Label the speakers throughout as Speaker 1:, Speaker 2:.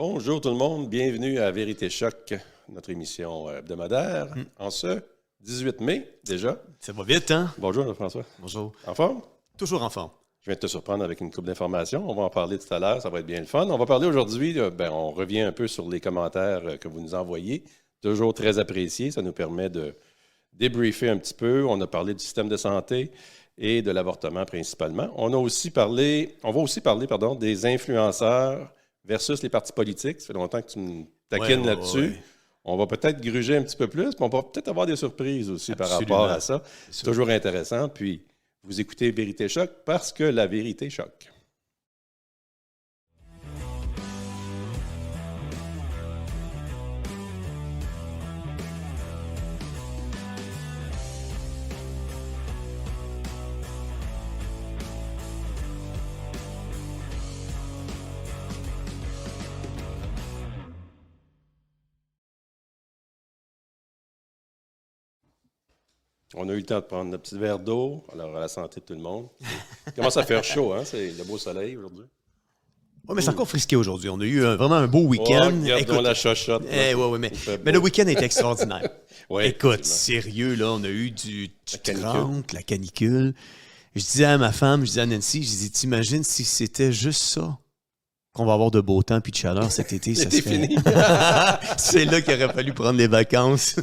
Speaker 1: Bonjour tout le monde, bienvenue à Vérité Choc, notre émission hebdomadaire, en ce 18 mai déjà.
Speaker 2: Ça va vite, hein?
Speaker 1: Bonjour François.
Speaker 2: Bonjour.
Speaker 1: En forme?
Speaker 2: Toujours en forme.
Speaker 1: Je viens de te surprendre avec une couple d'informations. On va en parler tout à l'heure, ça va être bien le fun. On va parler aujourd'hui, on revient un peu sur les commentaires que vous nous envoyez. Toujours très apprécié, ça nous permet de débriefer un petit peu. On a parlé du système de santé et de l'avortement principalement. On va aussi parler des influenceurs versus les partis politiques. Ça fait longtemps que tu me taquines là-dessus. Ouais. On va peut-être gruger un petit peu plus, mais on va peut-être avoir des surprises aussi par rapport à ça. C'est toujours intéressant. Puis, vous écoutez Vérité Choc parce que la vérité choque. On a eu le temps de prendre notre petit verre d'eau. Alors, à la santé de tout le monde. Il commence à faire chaud, hein? C'est le beau soleil aujourd'hui.
Speaker 2: Oui, mais c'est encore frisqué aujourd'hui. On a eu vraiment un beau week-end.
Speaker 1: Oh, regarde la chochotte.
Speaker 2: Mais le week-end est extraordinaire.
Speaker 1: Ouais,
Speaker 2: écoute, sérieux, là, on a eu du 30, la canicule. Je disais à ma femme, je disais à Nancy, je disais, t'imagines si c'était juste ça? Qu'on va avoir de beau temps puis de chaleur cet été, ça serait...
Speaker 1: fini.
Speaker 2: C'est là qu'il aurait fallu prendre les vacances.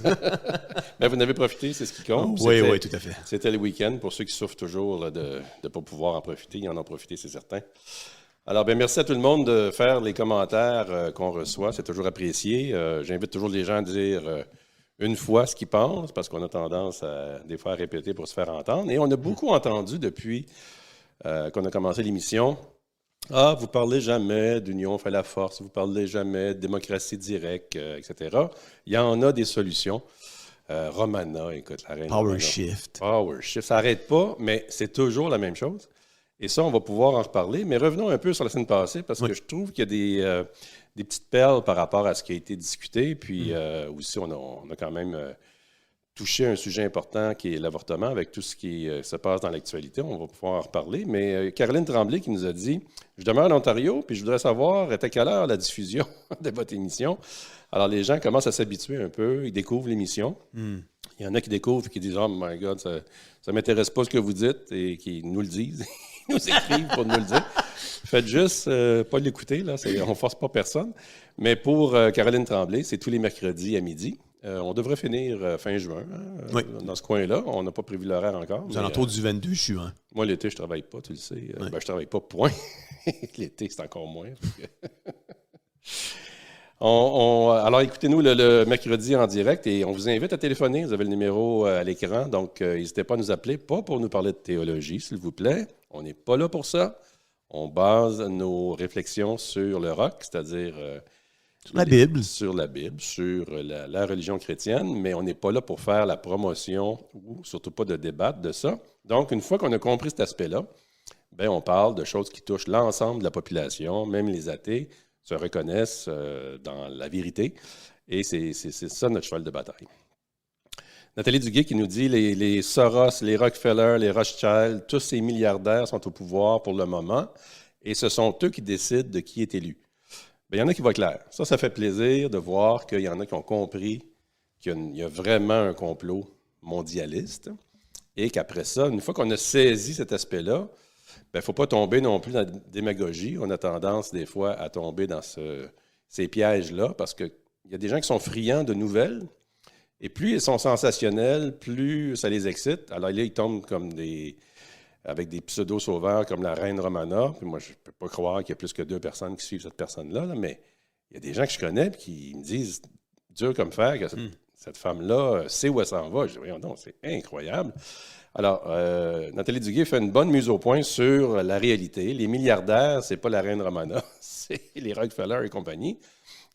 Speaker 1: Mais vous en avez profité, c'est ce qui compte.
Speaker 2: Oui, tout à fait.
Speaker 1: C'était le week-end. Pour ceux qui souffrent toujours là, de ne pas pouvoir en profiter, ils en ont profité, c'est certain. Alors, merci à tout le monde de faire les commentaires qu'on reçoit. C'est toujours apprécié. J'invite toujours les gens à dire une fois ce qu'ils pensent, parce qu'on a tendance à des fois à répéter pour se faire entendre. Et on a beaucoup entendu depuis qu'on a commencé l'émission. Ah, vous parlez jamais d'union fait la force, vous parlez jamais de démocratie directe, etc. Il y en a des solutions. Romana, écoute, la reine
Speaker 2: Power
Speaker 1: Romana.
Speaker 2: Shift.
Speaker 1: Power Shift, ça n'arrête pas, mais c'est toujours la même chose. Et ça, on va pouvoir en reparler. Mais revenons un peu sur la semaine passée, parce que je trouve qu'il y a des petites perles par rapport à ce qui a été discuté. Puis aussi, on a quand même touché un sujet important qui est l'avortement avec tout ce qui se passe dans l'actualité. On va pouvoir en reparler. Mais Caroline Tremblay qui nous a dit « Je demeure en Ontario, puis je voudrais savoir à quelle heure la diffusion de votre émission. » Alors, les gens commencent à s'habituer un peu. Ils découvrent l'émission. Il y en a qui découvrent et qui disent « Oh my God, ça ne m'intéresse pas ce que vous dites. » Et qui nous le disent. Ils nous écrivent pour nous le dire. Faites juste pas l'écouter. Là, on ne force pas personne. Mais pour Caroline Tremblay, c'est tous les mercredis à midi. On devrait finir fin juin, dans ce coin-là. On n'a pas prévu l'horaire encore.
Speaker 2: Aux alentours du 22 juin.
Speaker 1: Moi, l'été, je ne travaille pas, tu le sais. Je ne travaille pas, point. L'été, c'est encore moins. Alors, écoutez-nous le mercredi en direct et on vous invite à téléphoner. Vous avez le numéro à l'écran, donc n'hésitez pas à nous appeler. Pas pour nous parler de théologie, s'il vous plaît. On n'est pas là pour ça. On base nos réflexions sur le roc, c'est-à-dire...
Speaker 2: Sur la Bible,
Speaker 1: sur la religion chrétienne, mais on n'est pas là pour faire la promotion ou surtout pas de débattre de ça. Donc, une fois qu'on a compris cet aspect-là, on parle de choses qui touchent l'ensemble de la population, même les athées se reconnaissent dans la vérité, et c'est ça notre cheval de bataille. Nathalie Duguay qui nous dit les Soros, les Rockefeller, les Rothschild, tous ces milliardaires sont au pouvoir pour le moment, et ce sont eux qui décident de qui est élu. Il y en a qui voient clair. Ça fait plaisir de voir qu'il y en a qui ont compris qu'il y a vraiment un complot mondialiste et qu'après ça, une fois qu'on a saisi cet aspect-là, il ne faut pas tomber non plus dans la démagogie. On a tendance des fois à tomber dans ces pièges-là parce qu'il y a des gens qui sont friands de nouvelles et plus elles sont sensationnelles, plus ça les excite. Alors là, ils tombent comme avec des pseudo-sauveurs comme la reine Romana. Puis moi, je ne peux pas croire qu'il y a plus que 2 personnes qui suivent cette personne-là, mais il y a des gens que je connais qui me disent, dur comme fer, que cette femme-là sait où elle s'en va. Je dis, voyons donc, c'est incroyable. Alors, Nathalie Duguay fait une bonne mise au point sur la réalité. Les milliardaires, ce n'est pas la reine Romana, c'est les Rockefeller et compagnie,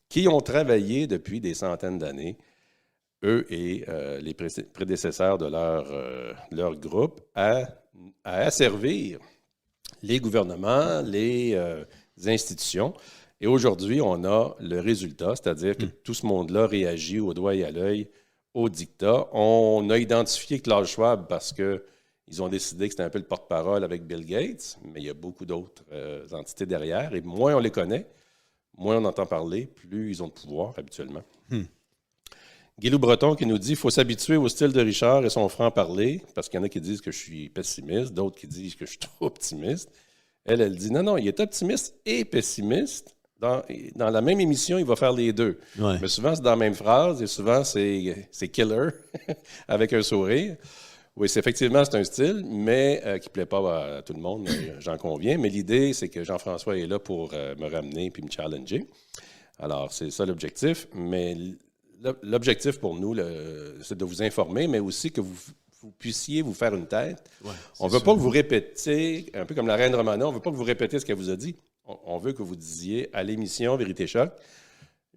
Speaker 1: qui ont travaillé depuis des centaines d'années, eux et les prédécesseurs de leur groupe, à asservir les gouvernements, les institutions. Et aujourd'hui, on a le résultat, c'est-à-dire que tout ce monde-là réagit au doigt et à l'œil au dictat. On a identifié Klaus Schwab parce qu'ils ont décidé que c'était un peu le porte-parole avec Bill Gates, mais il y a beaucoup d'autres entités derrière. Et moins on les connaît, moins on entend parler, plus ils ont de pouvoir habituellement. Guilou Breton qui nous dit qu'il faut s'habituer au style de Richard et son franc-parler, parce qu'il y en a qui disent que je suis pessimiste, d'autres qui disent que je suis trop optimiste. Elle dit non, il est optimiste et pessimiste. Dans la même émission, il va faire les deux.
Speaker 2: Ouais.
Speaker 1: Mais souvent, c'est dans la même phrase et souvent, c'est killer avec un sourire. Oui, effectivement, c'est un style, mais qui ne plaît pas à tout le monde, j'en conviens. Mais l'idée, c'est que Jean-François est là pour me ramener puis me challenger. Alors, c'est ça l'objectif. Mais l'objectif pour nous, c'est de vous informer, mais aussi que vous puissiez vous faire une tête. Ouais, on ne veut pas que vous répétiez, un peu comme la reine Romana, on ne veut pas que vous répétiez ce qu'elle vous a dit. On veut que vous disiez à l'émission Vérité Choc,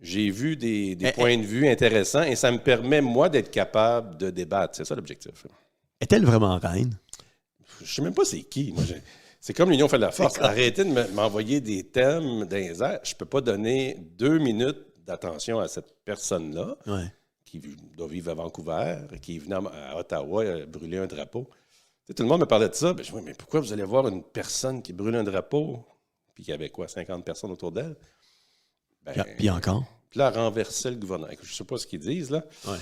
Speaker 1: j'ai vu des points de vue intéressants et ça me permet, moi, d'être capable de débattre. C'est ça l'objectif.
Speaker 2: Est-elle vraiment reine?
Speaker 1: Je ne sais même pas c'est qui. Moi, c'est comme l'Union fait de la force. Arrêtez de m'envoyer des thèmes dans les airs. Je ne peux pas donner 2 minutes d'attention à cette personne-là qui doit vivre à Vancouver, qui est venue à Ottawa brûler un drapeau. Tu sais, tout le monde me parlait de ça. Je me dis, mais pourquoi vous allez voir une personne qui brûle un drapeau? Puis il y avait 50 personnes autour d'elle?
Speaker 2: Puis encore?
Speaker 1: Puis là, renverser le gouvernement. Je ne sais pas ce qu'ils disent, là.
Speaker 2: Ouais.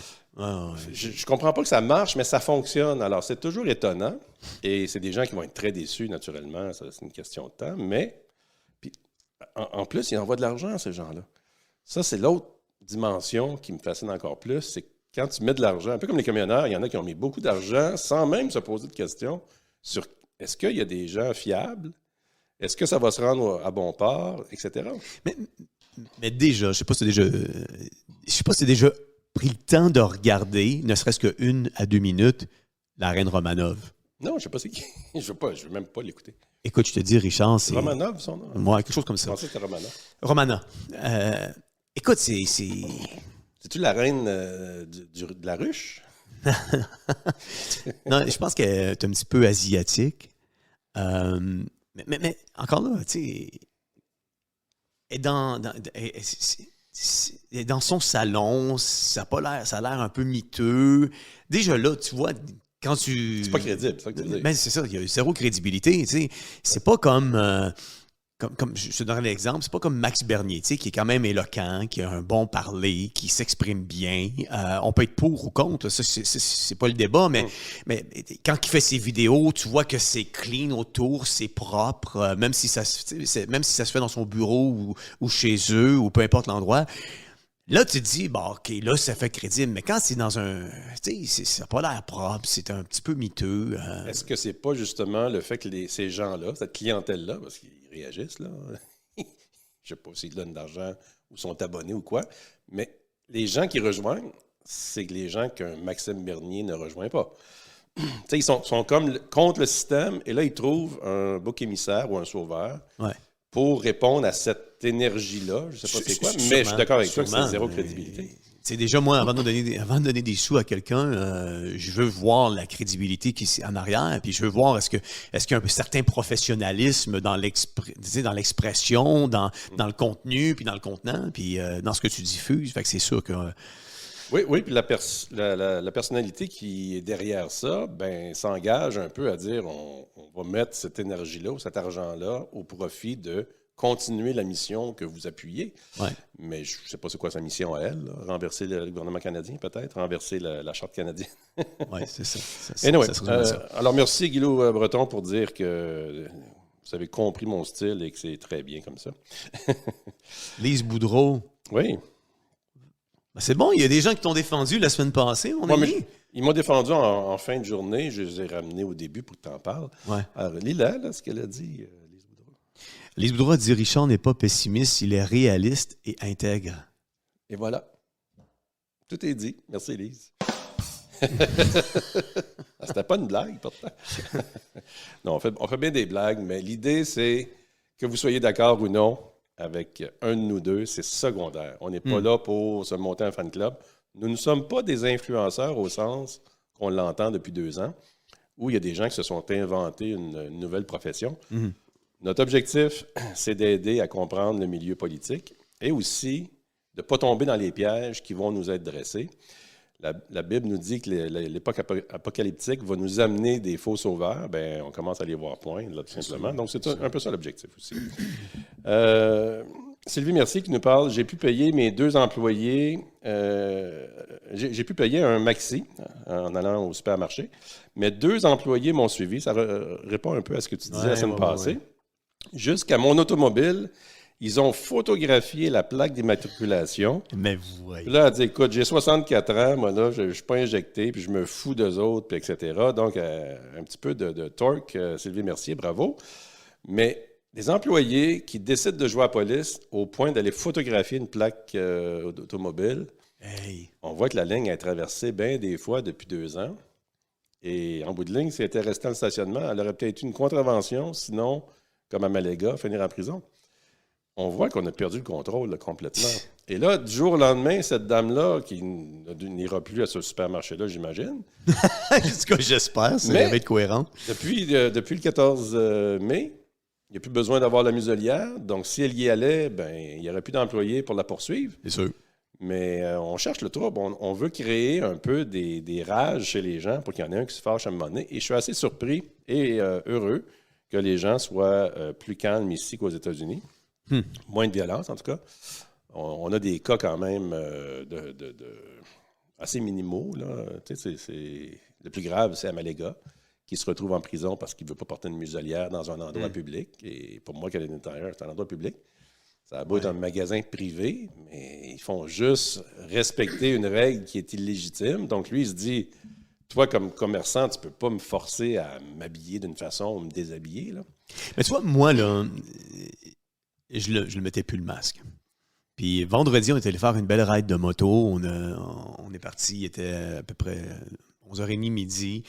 Speaker 1: Je ne comprends pas que ça marche, mais ça fonctionne. Alors, c'est toujours étonnant. Et c'est des gens qui vont être très déçus, naturellement. Ça, c'est une question de temps. Mais, puis, en plus, ils envoient de l'argent à ces gens-là. Ça, c'est l'autre dimension qui me fascine encore plus. C'est quand tu mets de l'argent, un peu comme les camionneurs, il y en a qui ont mis beaucoup d'argent sans même se poser de questions sur est-ce qu'il y a des gens fiables? Est-ce que ça va se rendre à bon port, etc.?
Speaker 2: Mais déjà, je ne sais pas si tu as déjà pris le temps de regarder, ne serait-ce que 1 à 2 minutes, la reine Romanov.
Speaker 1: Non, je ne sais pas c'est qui. Je ne veux même pas l'écouter.
Speaker 2: Écoute, je te dis, Richard, c'est...
Speaker 1: Romanov, son nom?
Speaker 2: Moi, quelque chose comme ça.
Speaker 1: Je pensais que c'était Romanov.
Speaker 2: Romana. Écoute, c'est...
Speaker 1: C'est-tu la reine de la ruche?
Speaker 2: Non, je pense qu'elle est un petit peu asiatique. Mais encore là, tu sais, elle est dans son salon, ça a l'air un peu miteux. Déjà là, tu vois, quand tu...
Speaker 1: C'est pas crédible, c'est ça que tu veux dire.
Speaker 2: Ben, c'est ça, il y a zéro crédibilité, tu sais. C'est pas comme je te donnerai l'exemple, c'est pas comme Max Bernier, tu sais, qui est quand même éloquent, qui a un bon parler, qui s'exprime bien. On peut être pour ou contre, ça, c'est pas le débat, mais quand il fait ses vidéos, tu vois que c'est clean autour, c'est propre, même si ça se fait dans son bureau ou chez eux, ou peu importe l'endroit. Là, tu te dis, bon, OK, là, ça fait crédible, mais quand c'est dans un... Tu sais, ça n'a pas l'air propre, c'est un petit peu miteux.
Speaker 1: Est-ce que c'est pas justement le fait que ces gens-là, cette clientèle-là, parce qu'ils réagissent, là, je sais pas s'ils donnent de l'argent ou sont abonnés ou quoi, mais les gens qui rejoignent, c'est les gens qu'un Maxime Bernier ne rejoint pas. Tu sais, ils sont comme contre le système, et là, ils trouvent un bouc émissaire ou un sauveur pour répondre à cette énergie-là. Je ne sais pas c'est quoi, mais je suis d'accord avec toi que c'est zéro crédibilité.
Speaker 2: C'est déjà, moi, avant de donner des sous à quelqu'un, je veux voir la crédibilité qui est en arrière, puis je veux voir est-ce qu'il y a un certain professionnalisme dans l'expression, dans le contenu, puis dans le contenant, puis dans ce que tu diffuses. Fait que c'est sûr que...
Speaker 1: Oui, puis la personnalité qui est derrière ça, s'engage un peu à dire on va mettre cette énergie-là ou cet argent-là au profit de continuer la mission que vous appuyez.
Speaker 2: Ouais.
Speaker 1: Mais je ne sais pas c'est quoi sa mission à elle. Là. Renverser le gouvernement canadien, peut-être. Renverser la charte canadienne.
Speaker 2: Oui, c'est ça.
Speaker 1: Anyway, alors, merci, Guilou Breton, pour dire que vous avez compris mon style et que c'est très bien comme ça.
Speaker 2: Lise Boudreau.
Speaker 1: Oui.
Speaker 2: Ben c'est bon, il y a des gens qui t'ont défendu la semaine passée, mon ami.
Speaker 1: Ils m'ont défendu en fin de journée. Je les ai ramenés au début pour que tu en parles.
Speaker 2: Ouais.
Speaker 1: Alors, lis-la, ce qu'elle a dit, Lise Boudreau.
Speaker 2: Lise Boudreau a dit « Richard n'est pas pessimiste, il est réaliste et intègre. »
Speaker 1: Et voilà. Tout est dit. Merci, Lise. C'était pas une blague, pourtant. Non, on fait bien des blagues, mais l'idée, c'est que vous soyez d'accord ou non avec un de nous deux, c'est secondaire. On n'est pas là pour se monter un fan club. Nous ne sommes pas des influenceurs au sens qu'on l'entend depuis 2 ans, où il y a des gens qui se sont inventés une nouvelle profession. Mm-hmm. Notre objectif, c'est d'aider à comprendre le milieu politique et aussi de ne pas tomber dans les pièges qui vont nous être dressés. La Bible nous dit que l'époque apocalyptique va nous amener des faux sauveurs. On commence à les voir point, là, tout simplement. Donc, c'est un peu ça l'objectif aussi. Sylvie Mercier qui nous parle, j'ai pu payer mes 2 employés, j'ai pu payer un maxi en allant au supermarché, mais 2 employés m'ont suivi. Ça répond un peu à ce que tu disais la semaine passée. Jusqu'à mon automobile, ils ont photographié la plaque d'immatriculation.
Speaker 2: Mais vous voyez.
Speaker 1: Puis là, elle dit, écoute, j'ai 64 ans, moi là, je ne suis pas injecté, puis je me fous d'eux autres, puis etc. Donc, un petit peu de torque, Sylvie Mercier, bravo. Mais des employés qui décident de jouer à la police au point d'aller photographier une plaque d'automobile, on voit que la ligne a traversé bien des fois depuis 2 ans. Et en bout de ligne, si elle était restée dans le stationnement, elle aurait peut-être eu une contravention, sinon, comme à Maléga, finir en prison. On voit qu'on a perdu le contrôle là, complètement. Et là, du jour au lendemain, cette dame-là, qui n'ira plus à ce supermarché-là, j'imagine.
Speaker 2: Ce que j'espère, c'est va être cohérent.
Speaker 1: Depuis le 14 mai, il n'y a plus besoin d'avoir la muselière. Donc, si elle y allait, ben, il n'y aurait plus d'employés pour la poursuivre.
Speaker 2: C'est sûr.
Speaker 1: Mais on cherche le trouble. On veut créer un peu des rages chez les gens pour qu'il y en ait un qui se fâche à un moment donné. Et je suis assez surpris et heureux que les gens soient plus calmes ici qu'aux États-Unis. Moins de violence, en tout cas. On a des cas quand même assez minimaux. Là. Le plus grave, c'est à Maléga, qui se retrouve en prison parce qu'il ne veut pas porter une muselière dans un endroit public. Et pour moi, Canadien Tire, c'est un endroit public. Ça a beau être un magasin privé, mais ils font juste respecter une règle qui est illégitime. Donc, lui, il se dit, toi, comme commerçant, tu ne peux pas me forcer à m'habiller d'une façon ou me déshabiller. Là.
Speaker 2: Mais tu vois, moi, là, je le mettais plus le masque. Puis vendredi, on était allé faire une belle ride de moto. On est parti, il était à peu près 11h30 midi.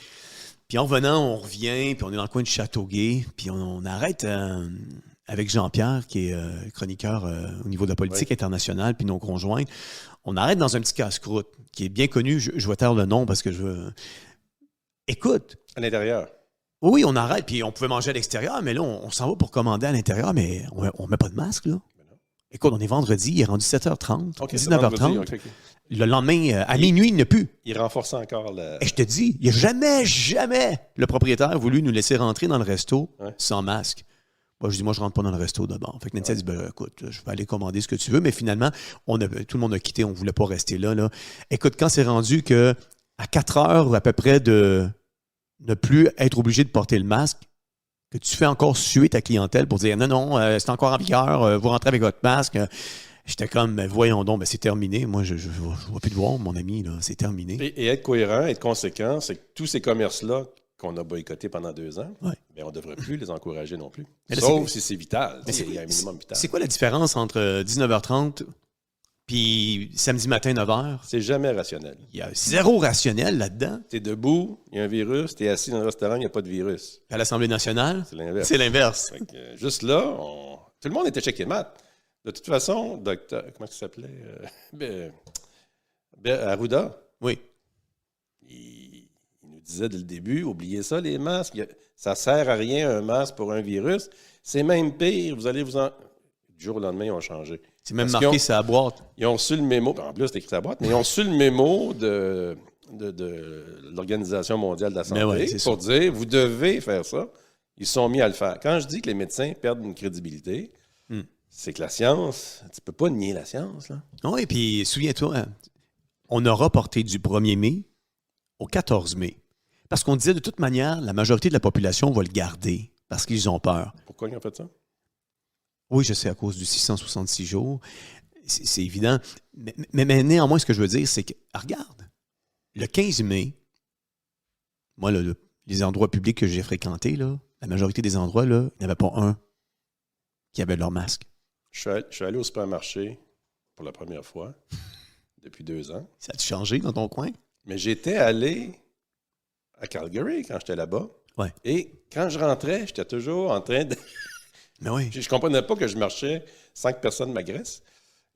Speaker 2: Puis en revenant, on revient, puis on est dans le coin de Châteauguay. Puis on arrête avec Jean-Pierre, qui est chroniqueur au niveau de la politique internationale, puis nos conjoints. On arrête dans un petit casse-croûte qui est bien connu. Je vais taire le nom parce que je veux... Écoute.
Speaker 1: À l'intérieur.
Speaker 2: Oui, on arrête, puis on pouvait manger à l'extérieur, mais là, on s'en va pour commander à l'intérieur, mais on met pas de masque, là. Écoute, on est vendredi, il est rendu 7h30, 19h30. Okay. Le lendemain, à minuit, il n'y a plus.
Speaker 1: Il renforce encore le...
Speaker 2: Et je te dis, il n'y a jamais le propriétaire voulu nous laisser rentrer dans le resto sans masque. Moi, je dis, moi, je ne rentre pas dans le resto d'abord. Fait que Nancy a dit, ben, écoute, je vais aller commander ce que tu veux, mais finalement, tout le monde a quitté, on ne voulait pas rester là. Écoute, quand c'est rendu qu'à 4 heures à peu près de ne plus être obligé de porter le masque, que tu fais encore suer ta clientèle pour dire non, c'est encore en vigueur, vous rentrez avec votre masque. J'étais comme, voyons donc, c'est terminé. Moi, je ne vais plus te voir, mon ami, là, c'est terminé.
Speaker 1: Et être cohérent, être conséquent, c'est que tous ces commerces-là qu'on a boycottés pendant 2 ans, on ne devrait plus les encourager non plus. Là, sauf si c'est vital. Il y a un minimum vital.
Speaker 2: C'est quoi la différence entre 19h30 puis samedi matin, 9h?
Speaker 1: C'est jamais rationnel.
Speaker 2: Il y a zéro rationnel là-dedans.
Speaker 1: Tu es debout, il y a un virus. Tu es assis dans le restaurant, il n'y a pas de virus.
Speaker 2: À l'Assemblée nationale?
Speaker 1: C'est l'inverse.
Speaker 2: C'est l'inverse.
Speaker 1: Juste là, tout le monde était checké mat. De toute façon, docteur, comment il s'appelait? Arruda.
Speaker 2: Oui.
Speaker 1: Il nous disait dès le début, oubliez ça, les masques. Ça ne sert à rien, un masque pour un virus. C'est même pire. Vous allez vous en... Du jour au lendemain, ils ont changé.
Speaker 2: C'est même marqué sur la boîte.
Speaker 1: Ils ont su le mémo, en plus, c'est écrit sur la boîte, mais ils ont su le mémo de l'Organisation mondiale de la santé pour dire, vous devez faire ça. Ils se sont mis à le faire. Quand je dis que les médecins perdent une crédibilité, c'est que la science, tu ne peux pas nier la science. Là.
Speaker 2: Oui, puis souviens-toi, on a reporté du 1er mai au 14 mai. Parce qu'on disait, de toute manière, la majorité de la population va le garder parce qu'ils ont peur.
Speaker 1: Pourquoi ils ont fait ça?
Speaker 2: Oui, je sais, à cause du 666 jours. C'est évident. Mais néanmoins, ce que je veux dire, c'est que, regarde, le 15 mai, moi, les endroits publics que j'ai fréquentés, là, la majorité des endroits, là, il n'y avait pas un qui avait leur masque.
Speaker 1: Je suis allé au supermarché pour la première fois depuis 2 ans.
Speaker 2: Ça a changé dans ton coin?
Speaker 1: Mais j'étais allé à Calgary quand j'étais là-bas.
Speaker 2: Ouais.
Speaker 1: Et quand je rentrais, j'étais toujours en train de...
Speaker 2: Mais oui.
Speaker 1: Je ne comprenais pas que je marchais sans que personne m'agresse.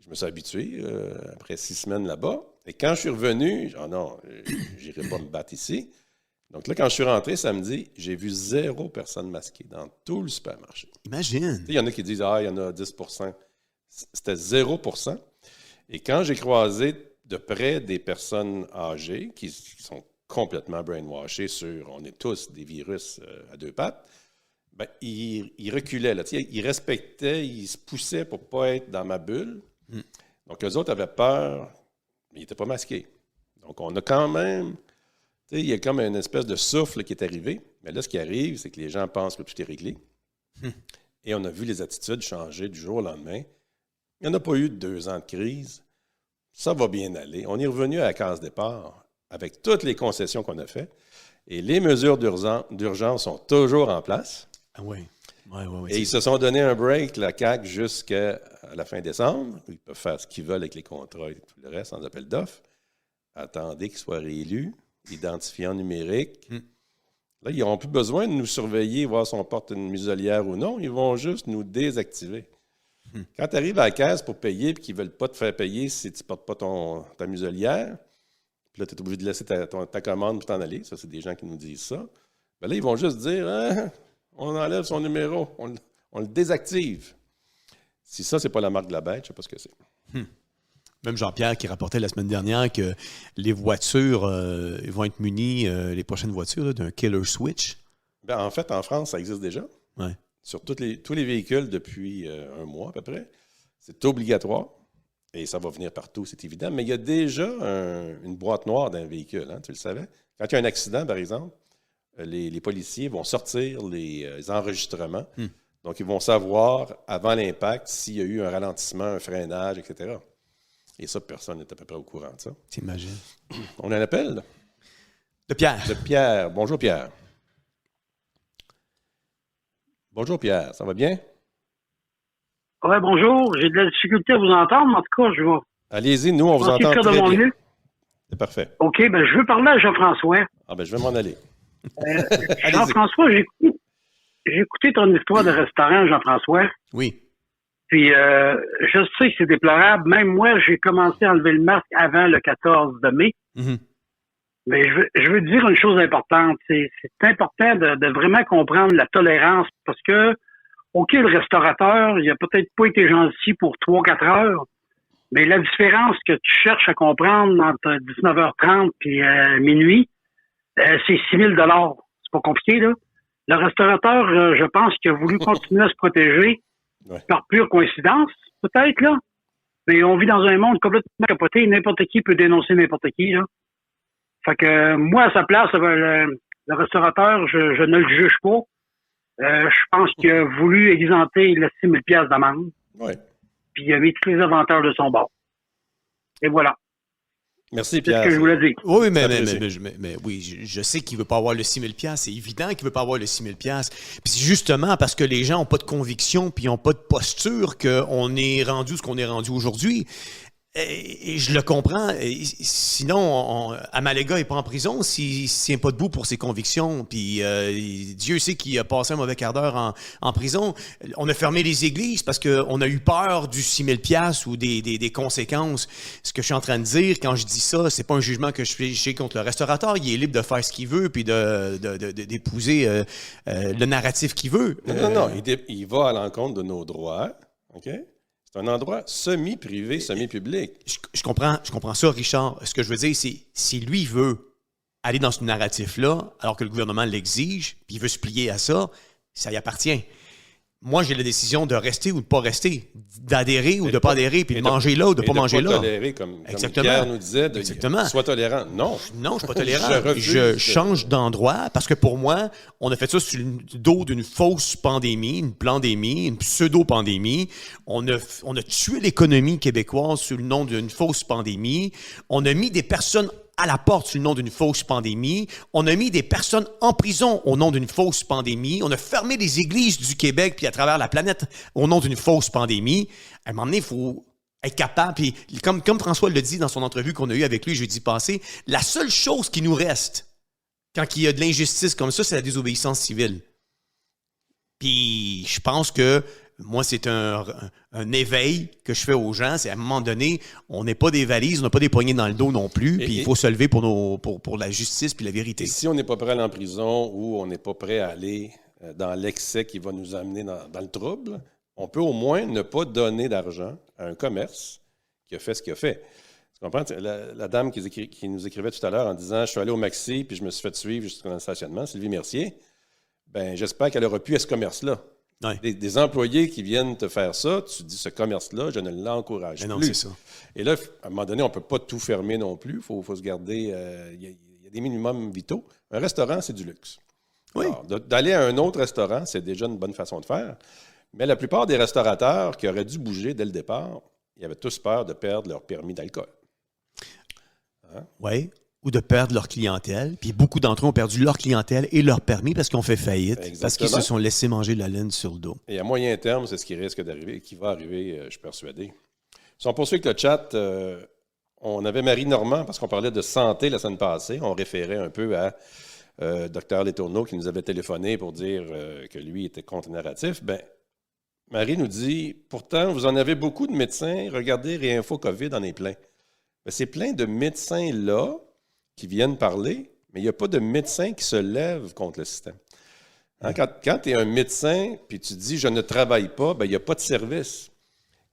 Speaker 1: Je me suis habitué après 6 semaines là-bas. Et quand je suis revenu, non, je n'irai pas me battre ici. Donc là, quand je suis rentré samedi, j'ai vu 0 personne masquée dans tout le supermarché.
Speaker 2: Imagine.
Speaker 1: Il y en a qui disent, il y en a 10 %. C'était 0%. Et quand j'ai croisé de près des personnes âgées qui sont complètement brainwashées sur on est tous des virus à 2 pattes, Ben, il reculait, là. Il respectait, il se poussait pour ne pas être dans ma bulle. Donc, eux autres avaient peur, mais ils n'étaient pas masqués. Donc, on a quand même... Il y a comme une espèce de souffle qui est arrivé. Mais là, ce qui arrive, c'est que les gens pensent que tout est réglé. Et on a vu les attitudes changer du jour au lendemain. Il n'y en a pas eu de 2 ans de crise. Ça va bien aller. On est revenu à la case départ avec toutes les concessions qu'on a faites. Et les mesures d'urgence sont toujours en place.
Speaker 2: Ah oui.
Speaker 1: Et ils se sont donné un break, la CAQ, jusqu'à la fin décembre. Ils peuvent faire ce qu'ils veulent avec les contrats et tout le reste, sans appel d'offres. Attendez qu'ils soient réélus, identifiants numériques. Là, ils n'auront plus besoin de nous surveiller, voir si on porte une muselière ou non. Ils vont juste nous désactiver. Quand tu arrives à la caisse pour payer et qu'ils ne veulent pas te faire payer si tu ne portes pas ta muselière, puis là, tu es obligé de laisser ta commande pour t'en aller. Ça, c'est des gens qui nous disent ça. Bien là, ils vont juste dire on enlève son numéro, on le désactive. Si ça, c'est pas la marque de la bête, je ne sais pas ce que c'est.
Speaker 2: Même Jean-Pierre qui rapportait la semaine dernière que les voitures vont être munies, les prochaines voitures, là, d'un killer switch.
Speaker 1: Bien, en fait, en France, ça existe déjà.
Speaker 2: Ouais.
Speaker 1: Sur tous les véhicules depuis 1 mois à peu près. C'est obligatoire. Et ça va venir partout, c'est évident. Mais il y a déjà une boîte noire dans un véhicule, hein, tu le savais. Quand il y a un accident, par exemple, les policiers vont sortir les enregistrements. Donc, ils vont savoir, avant l'impact, s'il y a eu un ralentissement, un freinage, etc. Et ça, personne n'est à peu près au courant de ça.
Speaker 2: T'imagines?
Speaker 1: On a un appel?
Speaker 2: De Pierre.
Speaker 1: De Pierre. Bonjour, Pierre. Bonjour, Pierre. Ça va bien?
Speaker 3: Oui, bonjour. J'ai de la difficulté à vous entendre, mais en tout cas, je vais...
Speaker 1: Allez-y, nous, on vous entend très
Speaker 3: de mon
Speaker 1: bien.
Speaker 3: mieux.
Speaker 1: C'est parfait.
Speaker 3: OK, ben je veux parler à Jean-François.
Speaker 1: Ah ben, je vais m'en aller.
Speaker 3: Jean-François, j'ai écouté ton histoire de restaurant, Jean-François.
Speaker 2: Oui.
Speaker 3: Puis, je sais que c'est déplorable. Même moi, j'ai commencé à enlever le masque avant le 14 de mai. Mais je veux dire une chose importante. C'est important de vraiment comprendre la tolérance parce que, OK, le restaurateur, il a peut-être pas été gentil pour 3-4 heures, mais la différence que tu cherches à comprendre entre 19h30 et minuit, c'est 6 000 $. C'est pas compliqué, là. Le restaurateur, je pense qu'il a voulu continuer à se protéger par pure coïncidence, peut-être, là. Mais on vit dans un monde complètement capoté. N'importe qui peut dénoncer n'importe qui, là. Fait que moi, à sa place, le restaurateur, je ne le juge pas. Je pense qu'il a voulu exempter les 6 000 $ d'amende.
Speaker 1: Oui.
Speaker 3: Puis il a mis tous les inventaires de son bord. Et voilà.
Speaker 1: Merci, Pierre.
Speaker 3: C'est ce que je voulais dire.
Speaker 2: Oui, mais oui, je sais qu'il ne veut pas avoir le 6 000 $. C'est évident qu'il ne veut pas avoir le 6 000 $. Puis c'est justement parce que les gens n'ont pas de conviction puis n'ont pas de posture qu'on est rendu ce qu'on est rendu aujourd'hui. Et je le comprends. Sinon, Amalega n'est pas en prison s'il ne tient pas debout pour ses convictions. Puis Dieu sait qu'il a passé un mauvais quart d'heure en prison. On a fermé les églises parce qu'on a eu peur du 6 000 $ ou des conséquences. Ce que je suis en train de dire, quand je dis ça, c'est pas un jugement que je fais contre le restaurateur. Il est libre de faire ce qu'il veut puis d'épouser le narratif qu'il veut.
Speaker 1: Non. Il va à l'encontre de nos droits. OK? C'est un endroit semi-privé, semi-public.
Speaker 2: Je comprends ça, Richard. Ce que je veux dire, c'est si lui veut aller dans ce narratif-là, alors que le gouvernement l'exige, puis il veut se plier à ça, ça y appartient. Moi, j'ai la décision de rester ou de ne pas rester, d'adhérer ou de ne pas adhérer, puis de manger là ou de ne pas manger là.
Speaker 1: Tolérer, comme Pierre nous disait, sois tolérant. Non.
Speaker 2: Non, je ne suis pas tolérant. Je change d'endroit parce que pour moi, on a fait ça sur le dos d'une fausse pandémie, une pandémie, une pseudo-pandémie. On a tué l'économie québécoise sous le nom d'une fausse pandémie. On a mis des personnes à la porte sous le nom d'une fausse pandémie. On a mis des personnes en prison au nom d'une fausse pandémie. On a fermé les églises du Québec puis à travers la planète au nom d'une fausse pandémie. À un moment donné, il faut être capable. Puis comme François le dit dans son entrevue qu'on a eue avec lui jeudi passé, la seule chose qui nous reste quand il y a de l'injustice comme ça, c'est la désobéissance civile. Puis je pense que moi, c'est un éveil que je fais aux gens. C'est à un moment donné, on n'est pas des valises, on n'a pas des poignées dans le dos non plus. Puis il faut se lever pour la justice puis la vérité.
Speaker 1: Et si on n'est pas prêt à aller en prison ou on n'est pas prêt à aller dans l'excès qui va nous amener dans le trouble, on peut au moins ne pas donner d'argent à un commerce qui a fait ce qu'il a fait. Tu comprends? La dame qui nous écrivait tout à l'heure en disant « Je suis allé au Maxi puis je me suis fait suivre jusqu'au stationnement », Sylvie Mercier. ben j'espère qu'elle aura pu à ce commerce-là.
Speaker 2: Ouais.
Speaker 1: Des employés qui viennent te faire ça, tu te dis, ce commerce-là, je ne l'encourage plus.
Speaker 2: Non, c'est ça.
Speaker 1: Et là, à un moment donné, on ne peut pas tout fermer non plus. Il faut se garder... Il y a des minimums vitaux. Un restaurant, c'est du luxe.
Speaker 2: Oui.
Speaker 1: Alors, d'aller à un autre restaurant, c'est déjà une bonne façon de faire. Mais la plupart des restaurateurs qui auraient dû bouger dès le départ, ils avaient tous peur de perdre leur permis d'alcool. Hein?
Speaker 2: Oui. Ou de perdre leur clientèle. Puis beaucoup d'entre eux ont perdu leur clientèle et leur permis parce qu'ils ont fait faillite.
Speaker 1: Exactement.
Speaker 2: Parce qu'ils se sont laissés manger la laine sur le dos.
Speaker 1: Et à moyen terme, c'est ce qui risque d'arriver, qui va arriver, je suis persuadé. Si on poursuit avec le chat, on avait Marie Normand, parce qu'on parlait de santé la semaine passée. On référait un peu à Dr Letourneau qui nous avait téléphoné pour dire que lui était contre le narratif. Bien, Marie nous dit, pourtant, vous en avez beaucoup de médecins. Regardez, Réinfo COVID en est plein. Bien, c'est plein de médecins-là qui viennent parler, mais il n'y a pas de médecins qui se lèvent contre le système. Hein, quand tu es un médecin puis tu dis « je ne travaille pas », bien, il n'y a pas de service.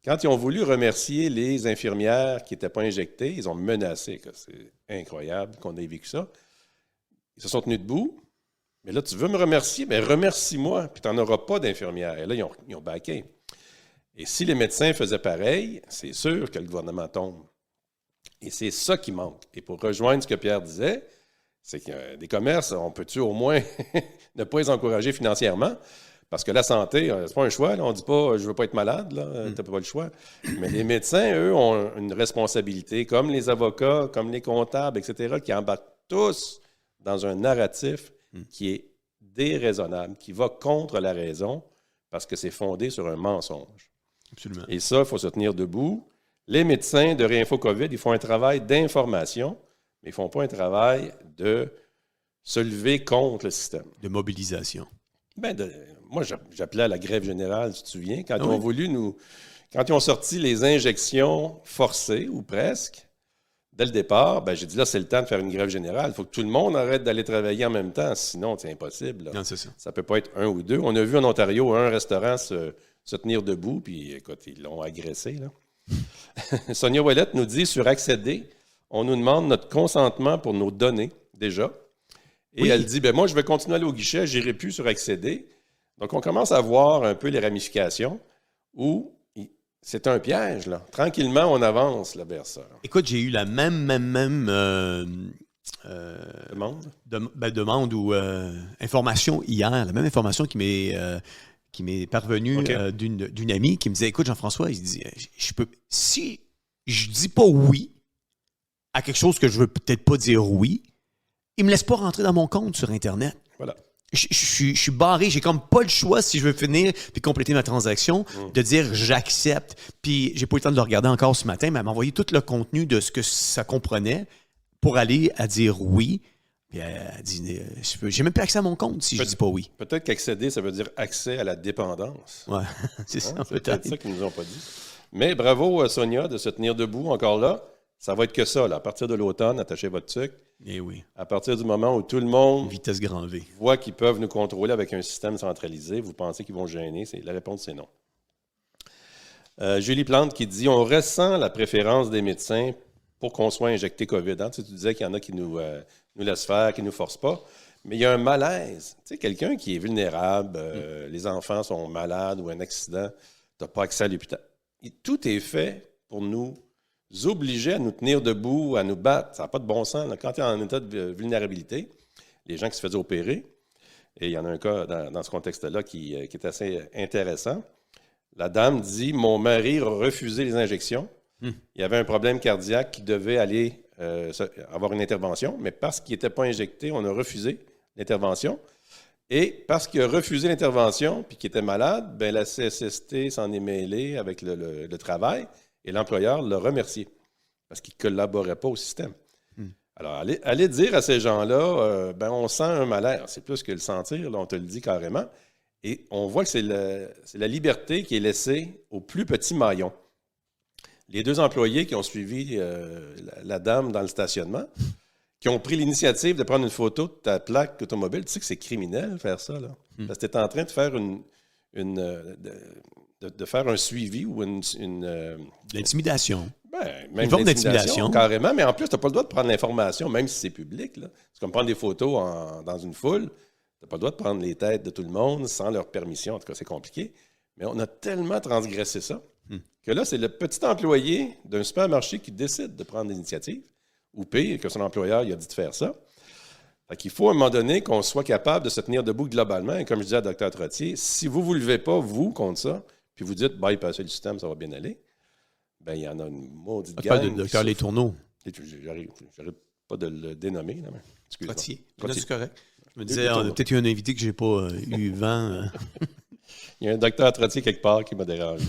Speaker 1: Quand ils ont voulu remercier les infirmières qui n'étaient pas injectées, ils ont menacé. C'est incroyable qu'on ait vécu ça. Ils se sont tenus debout. Mais là, tu veux me remercier? Bien, remercie-moi, puis tu n'en auras pas d'infirmières. Et là, ils ont baqué. Et si les médecins faisaient pareil, c'est sûr que le gouvernement tombe. Et c'est ça qui manque. Et pour rejoindre ce que Pierre disait, c'est que des commerces, on peut-tu au moins ne pas les encourager financièrement? Parce que la santé, c'est pas un choix. Là. On ne dit pas « je veux pas être malade », tu n'as pas le choix. Mais les médecins, eux, ont une responsabilité, comme les avocats, comme les comptables, etc., qui embarquent tous dans un narratif qui est déraisonnable, qui va contre la raison, parce que c'est fondé sur un mensonge.
Speaker 2: Absolument.
Speaker 1: Et ça, il faut se tenir debout. Les médecins de Réinfo COVID, ils font un travail d'information, mais ils ne font pas un travail de se lever contre le système.
Speaker 2: De mobilisation.
Speaker 1: Ben moi, j'appelais à la grève générale, tu te souviens, quand ils ont voulu quand ils ont sorti les injections forcées, ou presque, dès le départ, ben, j'ai dit là, c'est le temps de faire une grève générale. Il faut que tout le monde arrête d'aller travailler en même temps, sinon, c'est impossible. Là.
Speaker 2: Non, c'est ça.
Speaker 1: Ça ne peut pas être un ou deux. On a vu en Ontario un restaurant se tenir debout, puis écoute, ils l'ont agressé, là. Sonia Ouellette nous dit sur Accéder, on nous demande notre consentement pour nos données, déjà. Et elle dit, ben moi, je vais continuer à aller au guichet, je n'irai plus sur Accéder. Donc, on commence à voir un peu les ramifications où c'est un piège, là. Tranquillement, on avance là, vers ça.
Speaker 2: Écoute, j'ai eu la même demande ou information hier, la même information qui m'est parvenue d'une amie qui me disait, écoute, Jean-François, il dit, si je dis pas oui à quelque chose que je veux peut-être pas dire oui, il me laisse pas rentrer dans mon compte sur Internet.
Speaker 1: Voilà.
Speaker 2: Je suis barré, j'ai comme pas le choix si je veux finir puis compléter ma transaction de dire j'accepte. Puis j'ai pas eu le temps de le regarder encore ce matin, mais elle m'a envoyé tout le contenu de ce que ça comprenait pour aller à dire oui. Puis elle dit j'ai même pas accès à mon compte si je dis pas oui.
Speaker 1: Peut-être qu'accéder, ça veut dire accès à la dépendance.
Speaker 2: Ouais, c'est ça.
Speaker 1: C'est peut-être ça qu'ils nous ont pas dit. Mais bravo Sonia de se tenir debout encore là. Ça va être que ça, là. À partir de l'automne, attachez votre sucre.
Speaker 2: Eh oui.
Speaker 1: À partir du moment où tout le monde
Speaker 2: vitesse grand V
Speaker 1: voit qu'ils peuvent nous contrôler avec un système centralisé, vous pensez qu'ils vont gêner? La réponse, c'est non. Julie Plante qui dit « On ressent la préférence des médecins pour qu'on soit injecté COVID. Hein? Tu disais qu'il y en a qui nous laissent faire, qui ne nous forcent pas. Mais il y a un malaise. Tu sais, quelqu'un qui est vulnérable, les enfants sont malades ou un accident, tu n'as pas accès à l'hôpital. Tout est fait pour nous obliger à nous tenir debout, à nous battre. Ça n'a pas de bon sens. Là. Quand tu es en état de vulnérabilité, les gens qui se faisaient opérer, et il y en a un cas dans ce contexte-là qui est assez intéressant. La dame dit « Mon mari a refusé les injections. Il y avait un problème cardiaque qui devait aller avoir une intervention, mais parce qu'il n'était pas injecté, on a refusé l'intervention. Et parce qu'il a refusé l'intervention puis qu'il était malade, ben la CSST s'en est mêlée avec le travail. Et l'employeur l'a remercié parce qu'il ne collaborait pas au système. Alors, allez dire à ces gens-là, on sent un malaise. C'est plus que le sentir, là, on te le dit carrément. Et on voit que c'est la liberté qui est laissée au plus petit maillon. Les deux employés qui ont suivi la dame dans le stationnement, qui ont pris l'initiative de prendre une photo de ta plaque automobile, tu sais que c'est criminel faire ça, là. Parce que tu es en train de faire de faire un suivi ou
Speaker 2: l'intimidation.
Speaker 1: Même
Speaker 2: une forme d'intimidation.
Speaker 1: Carrément, mais en plus, tu n'as pas le droit de prendre l'information, même si c'est public. Là. C'est comme prendre des photos dans une foule. Tu Tu n'as pas le droit de prendre les têtes de tout le monde sans leur permission. En tout cas, c'est compliqué. Mais on a tellement transgressé ça que là, c'est le petit employé d'un supermarché qui décide de prendre l'initiative, ou pire, que son employeur il a dit de faire ça. Fait qu'il faut à un moment donné qu'on soit capable de se tenir debout globalement. Et comme je disais à Dr. Trottier, si vous ne vous levez pas, vous, contre ça, puis vous dites, bypasser le système, ça va bien aller, bien, il y en a une maudite gang.
Speaker 2: Pas de Dr. Les Tourneaux.
Speaker 1: J'arrive pas de le dénommer. Là, mais
Speaker 2: Trottier. C'est correct. Je me disais, on a peut-être eu un invité que je n'ai pas eu vent.
Speaker 1: Il y a un Dr. Trottier quelque part qui m'a dérangé.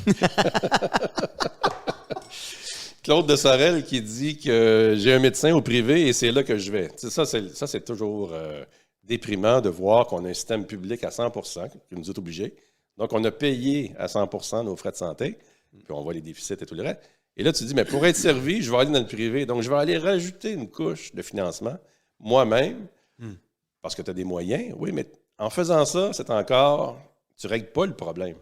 Speaker 1: Claude de Sorel qui dit que j'ai un médecin au privé et c'est là que je vais. Ça, c'est toujours déprimant de voir qu'on a un système public à 100% qui nous est obligé. Donc, on a payé à 100% nos frais de santé, puis on voit les déficits et tout le reste. Et là, tu dis, mais pour être servi, je vais aller dans le privé. Donc, je vais aller rajouter une couche de financement moi-même, parce que tu as des moyens. Oui, mais en faisant ça, c'est encore... Tu ne règles pas le problème.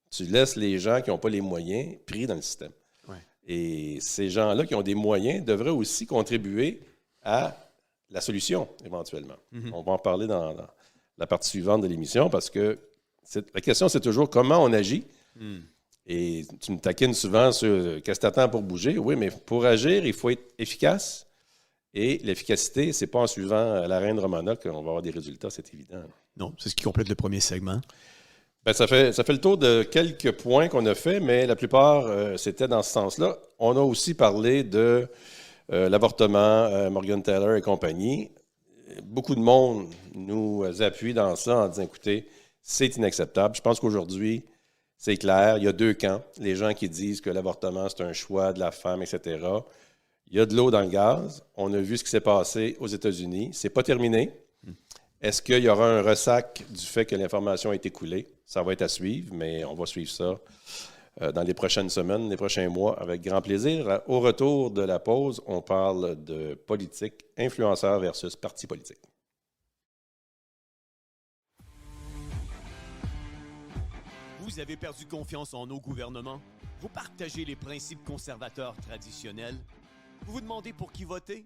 Speaker 1: Tu laisses les gens qui n'ont pas les moyens pris dans le système. Ouais. Et ces gens-là qui ont des moyens devraient aussi contribuer à la solution, éventuellement. On va en parler dans la partie suivante de l'émission, parce que la question, c'est toujours comment on agit. Et tu me taquines souvent sur qu'est-ce que tu attends pour bouger. Oui, mais pour agir, il faut être efficace. Et l'efficacité, ce n'est pas en suivant la reine Romana qu'on va avoir des résultats, c'est évident.
Speaker 2: Non, c'est ce qui complète le premier segment.
Speaker 1: Bien, ça fait le tour de quelques points qu'on a fait, mais la plupart, c'était dans ce sens-là. On a aussi parlé de l'avortement, Morgan Taylor et compagnie. Beaucoup de monde nous appuie dans ça en disant, écoutez, c'est inacceptable. Je pense qu'aujourd'hui, c'est clair, il y a deux camps. Les gens qui disent que l'avortement, c'est un choix de la femme, etc. Il y a de l'eau dans le gaz. On a vu ce qui s'est passé aux États-Unis. C'est pas terminé. Est-ce qu'il y aura un ressac du fait que l'information a été coulée? Ça va être à suivre, mais on va suivre ça dans les prochaines semaines, les prochains mois, avec grand plaisir. Au retour de la pause, on parle de politique, influenceurs versus partis politiques.
Speaker 2: Vous avez perdu confiance en nos gouvernements? Vous partagez les principes conservateurs traditionnels? Vous vous demandez pour qui voter?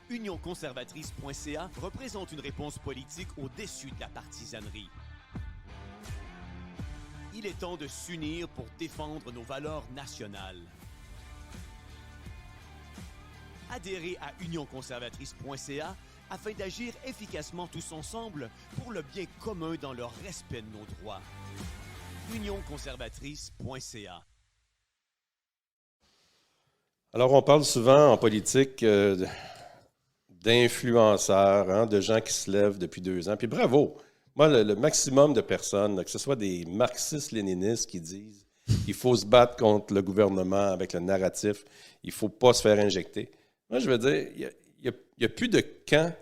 Speaker 2: UnionConservatrice.ca représente une réponse politique au-dessus de la partisanerie. Il est temps de s'unir pour défendre nos valeurs nationales. Adhérez à UnionConservatrice.ca afin d'agir efficacement tous ensemble pour le bien commun dans le respect de nos droits. UnionConservatrice.ca.
Speaker 1: Alors, on parle souvent en politique d'influenceurs, de gens qui se lèvent depuis 2 ans. Puis bravo! Moi, le maximum de personnes, que ce soit des marxistes-léninistes qui disent qu'il faut se battre contre le gouvernement avec le narratif, il ne faut pas se faire injecter. Moi, je veux dire, il n'y a plus de camp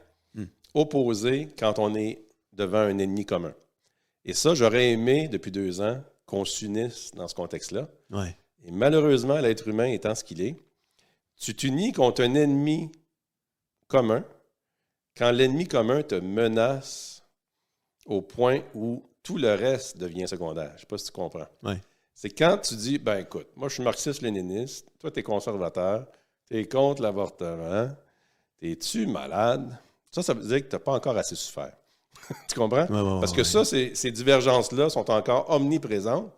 Speaker 1: opposé quand on est devant un ennemi commun. Et ça, j'aurais aimé, depuis 2 ans, qu'on s'unisse dans ce contexte-là.
Speaker 2: Ouais.
Speaker 1: Et malheureusement, l'être humain étant ce qu'il est, tu t'unis contre un ennemi commun quand l'ennemi commun te menace au point où tout le reste devient secondaire. Je ne sais pas si tu comprends.
Speaker 2: Ouais.
Speaker 1: C'est quand tu dis, ben écoute, moi je suis marxiste-léniniste, toi tu es conservateur, tu es contre l'avortement, es-tu malade? Ça veut dire que tu n'as pas encore assez souffert. Tu comprends?
Speaker 2: Ouais,
Speaker 1: Parce que ça, ces divergences-là sont encore omniprésentes,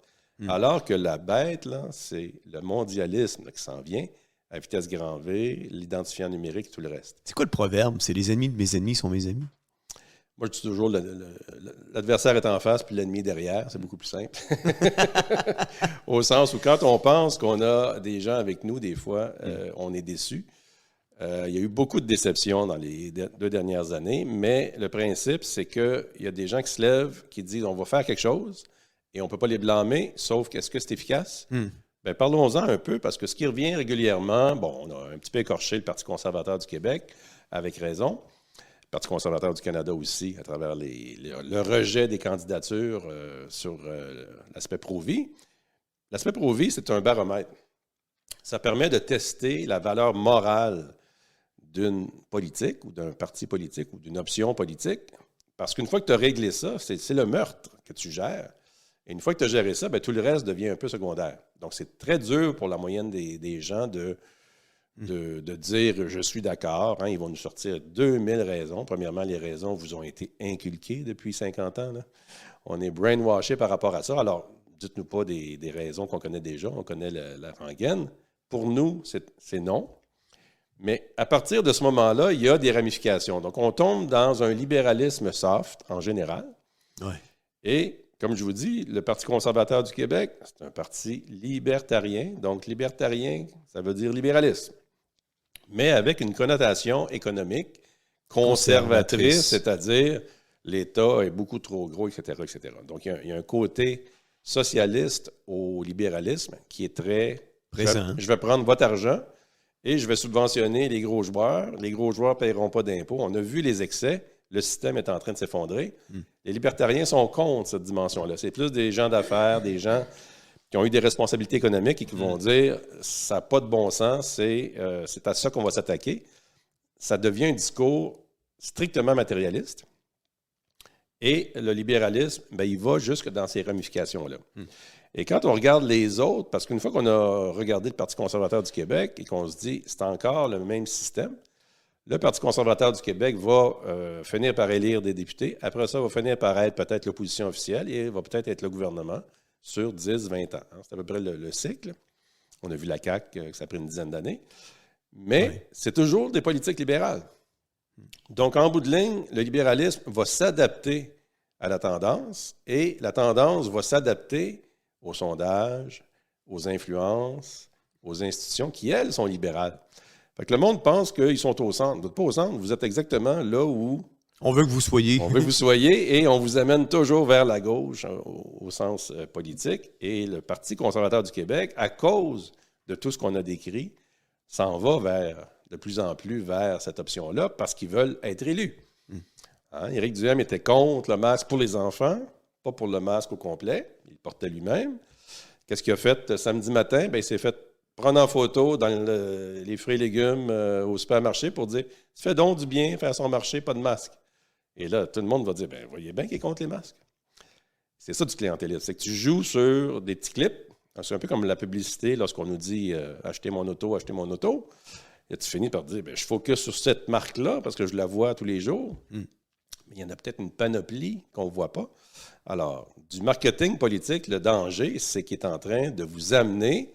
Speaker 1: alors que la bête, là, c'est le mondialisme là, qui s'en vient, à vitesse grand V, l'identifiant numérique et tout le reste.
Speaker 2: C'est quoi le proverbe? C'est les ennemis de mes ennemis sont mes amis?
Speaker 1: Moi, je dis toujours, l'adversaire est en face, puis l'ennemi est derrière. C'est beaucoup plus simple. Au sens où quand on pense qu'on a des gens avec nous, des fois, on est déçu. Il y a eu beaucoup de déceptions dans les 2 dernières années, mais le principe, c'est qu'il y a des gens qui se lèvent, qui disent on va faire quelque chose, et on ne peut pas les blâmer, sauf qu'est-ce que c'est efficace? Bien, parlons-en un peu, parce que ce qui revient régulièrement, bon, on a un petit peu écorché le Parti conservateur du Québec, avec raison. Le Parti conservateur du Canada aussi, à travers le rejet des candidatures sur l'aspect pro-vie. L'aspect pro-vie, c'est un baromètre. Ça permet de tester la valeur morale d'une politique ou d'un parti politique ou d'une option politique. Parce qu'une fois que tu as réglé ça, c'est le meurtre que tu gères. Et une fois que tu as géré ça, bien, tout le reste devient un peu secondaire. Donc, c'est très dur pour la moyenne des gens de de dire « je suis d'accord ». Ils vont nous sortir 2000 raisons. Premièrement, les raisons vous ont été inculquées depuis 50 ans. Là. On est brainwashé par rapport à ça. Alors, dites-nous pas des raisons qu'on connaît déjà. On connaît la rengaine. Pour nous, c'est non. Mais à partir de ce moment-là, il y a des ramifications. Donc, on tombe dans un libéralisme soft, en général.
Speaker 2: Ouais.
Speaker 1: Et, comme je vous dis, le Parti conservateur du Québec, c'est un parti libertarien. Donc, libertarien, ça veut dire libéralisme. Mais avec une connotation économique conservatrice, c'est-à-dire l'État est beaucoup trop gros, etc., etc. Donc, il y a un côté socialiste au libéralisme qui est très
Speaker 2: présent.
Speaker 1: Je vais prendre votre argent et je vais subventionner les gros joueurs. Les gros joueurs ne paieront pas d'impôts. On a vu les excès. Le système est en train de s'effondrer. Les libertariens sont contre cette dimension-là. C'est plus des gens d'affaires, des gens qui ont eu des responsabilités économiques et qui vont dire ça n'a pas de bon sens, c'est à ça qu'on va s'attaquer. Ça devient un discours strictement matérialiste. Et le libéralisme, il va jusque dans ces ramifications-là. Et quand on regarde les autres, parce qu'une fois qu'on a regardé le Parti conservateur du Québec et qu'on se dit c'est encore le même système, le Parti conservateur du Québec va finir par élire des députés. Après ça, va finir par être peut-être l'opposition officielle et va peut-être être le gouvernement sur 10, 20 ans. C'est à peu près le cycle. On a vu la CAQ, que ça a pris une dizaine d'années. Mais c'est toujours des politiques libérales. Donc, en bout de ligne, le libéralisme va s'adapter à la tendance et la tendance va s'adapter aux sondages, aux influences, aux institutions qui, elles, sont libérales. Fait que le monde pense qu'ils sont au centre. Vous n'êtes pas au centre, vous êtes exactement là où...
Speaker 2: On veut que vous soyez.
Speaker 1: On veut que vous soyez et on vous amène toujours vers la gauche au sens politique. Et le Parti conservateur du Québec, à cause de tout ce qu'on a décrit, s'en va de plus en plus vers cette option-là parce qu'ils veulent être élus. Éric Duhaime était contre le masque pour les enfants, pas pour le masque au complet. Il le portait lui-même. Qu'est-ce qu'il a fait samedi matin? Il s'est fait prendre en photo dans les fruits et légumes au supermarché pour dire « Ça fait donc du bien faire son marché, pas de masque. » Et là, tout le monde va dire « voyez bien qu'il est contre les masques. » C'est ça du clientélisme. C'est que tu joues sur des petits clips. C'est un peu comme la publicité lorsqu'on nous dit « Achetez mon auto, achetez mon auto ». Et tu finis par dire « Je focus sur cette marque-là parce que je la vois tous les jours. » Mais il y en a peut-être une panoplie qu'on ne voit pas. Alors, du marketing politique, le danger, c'est qu'il est en train de vous amener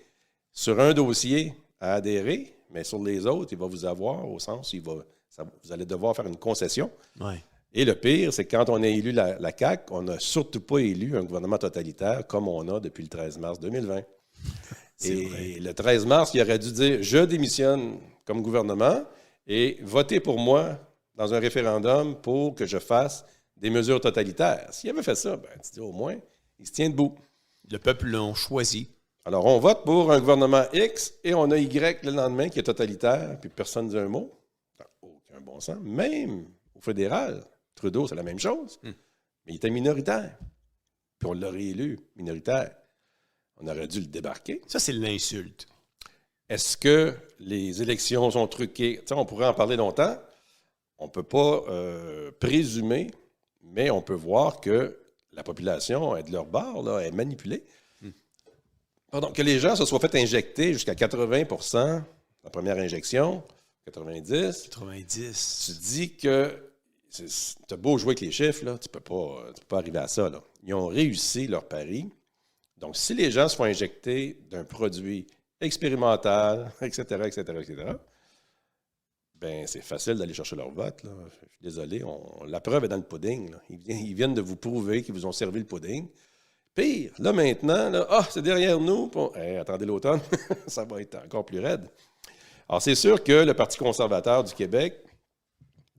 Speaker 1: sur un dossier à adhérer, mais sur les autres, il va vous avoir au sens où vous allez devoir faire une concession.
Speaker 2: Ouais.
Speaker 1: Et le pire, c'est que quand on a élu la CAQ, on n'a surtout pas élu un gouvernement totalitaire comme on a depuis le 13 mars 2020. Et le 13 mars, il aurait dû dire « Je démissionne comme gouvernement et votez pour moi dans un référendum pour que je fasse des mesures totalitaires. » S'il avait fait ça, tu dis au moins, il se tient debout.
Speaker 2: Le peuple l'a choisi.
Speaker 1: Alors, on vote pour un gouvernement X et on a Y le lendemain qui est totalitaire, puis personne ne dit un mot. Aucun bon sens. Même au fédéral, Trudeau, c'est la même chose. Mais il était minoritaire. Puis on l'a réélu minoritaire. On aurait dû le débarquer.
Speaker 2: Ça, c'est l'insulte.
Speaker 1: Est-ce que les élections sont truquées? On pourrait en parler longtemps. On ne peut pas présumer, mais on peut voir que la population est de leur bord, là, est manipulée. Pardon, que les gens se soient fait injecter jusqu'à 80% la première injection, 90.
Speaker 2: 90.
Speaker 1: Tu dis que tu as beau jouer avec les chiffres, là, tu ne peux pas arriver à ça. Là. Ils ont réussi leur pari. Donc, si les gens se font injecter d'un produit expérimental, etc., c'est facile d'aller chercher leur vote. Là. Je suis désolé, la preuve est dans le pudding. Là. Ils viennent de vous prouver qu'ils vous ont servi le pudding. Pire, là maintenant, c'est derrière nous. Attendez l'automne, ça va être encore plus raide. Alors, c'est sûr que le Parti conservateur du Québec,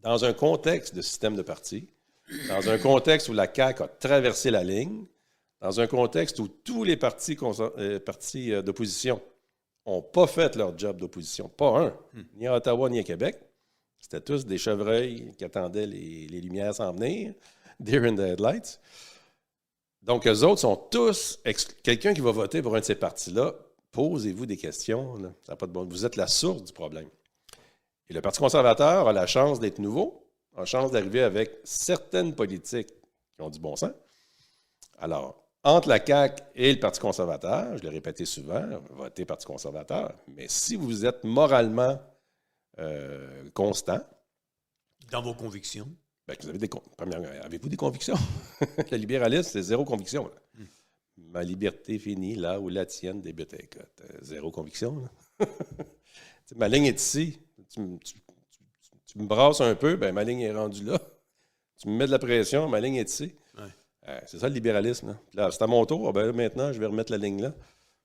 Speaker 1: dans un contexte de système de parti, dans un contexte où la CAQ a traversé la ligne, dans un contexte où tous les partis d'opposition n'ont pas fait leur job d'opposition, pas un, ni à Ottawa ni à Québec. C'était tous des chevreuils qui attendaient les lumières s'en venir, deer in the headlights. Donc, eux autres sont tous... Quelqu'un qui va voter pour un de ces partis-là, posez-vous des questions. Là. Ça n'a pas de bon... Vous êtes la source du problème. Et le Parti conservateur a la chance d'être nouveau, a la chance d'arriver avec certaines politiques qui ont du bon sens. Alors, entre la CAQ et le Parti conservateur, je l'ai répété souvent, votez Parti conservateur, mais si vous êtes moralement constant...
Speaker 2: Dans vos convictions?
Speaker 1: Bien, avez-vous des convictions? Le libéralisme, c'est zéro conviction. Ma liberté finit là où la tienne débute. Écoute, zéro conviction. Ma ligne est ici. Tu me brasses un peu, ben ma ligne est rendue là. Tu me mets de la pression, ma ligne est ici. Ouais. C'est ça le libéralisme. Là, c'est à mon tour. Ben, maintenant, je vais remettre la ligne là.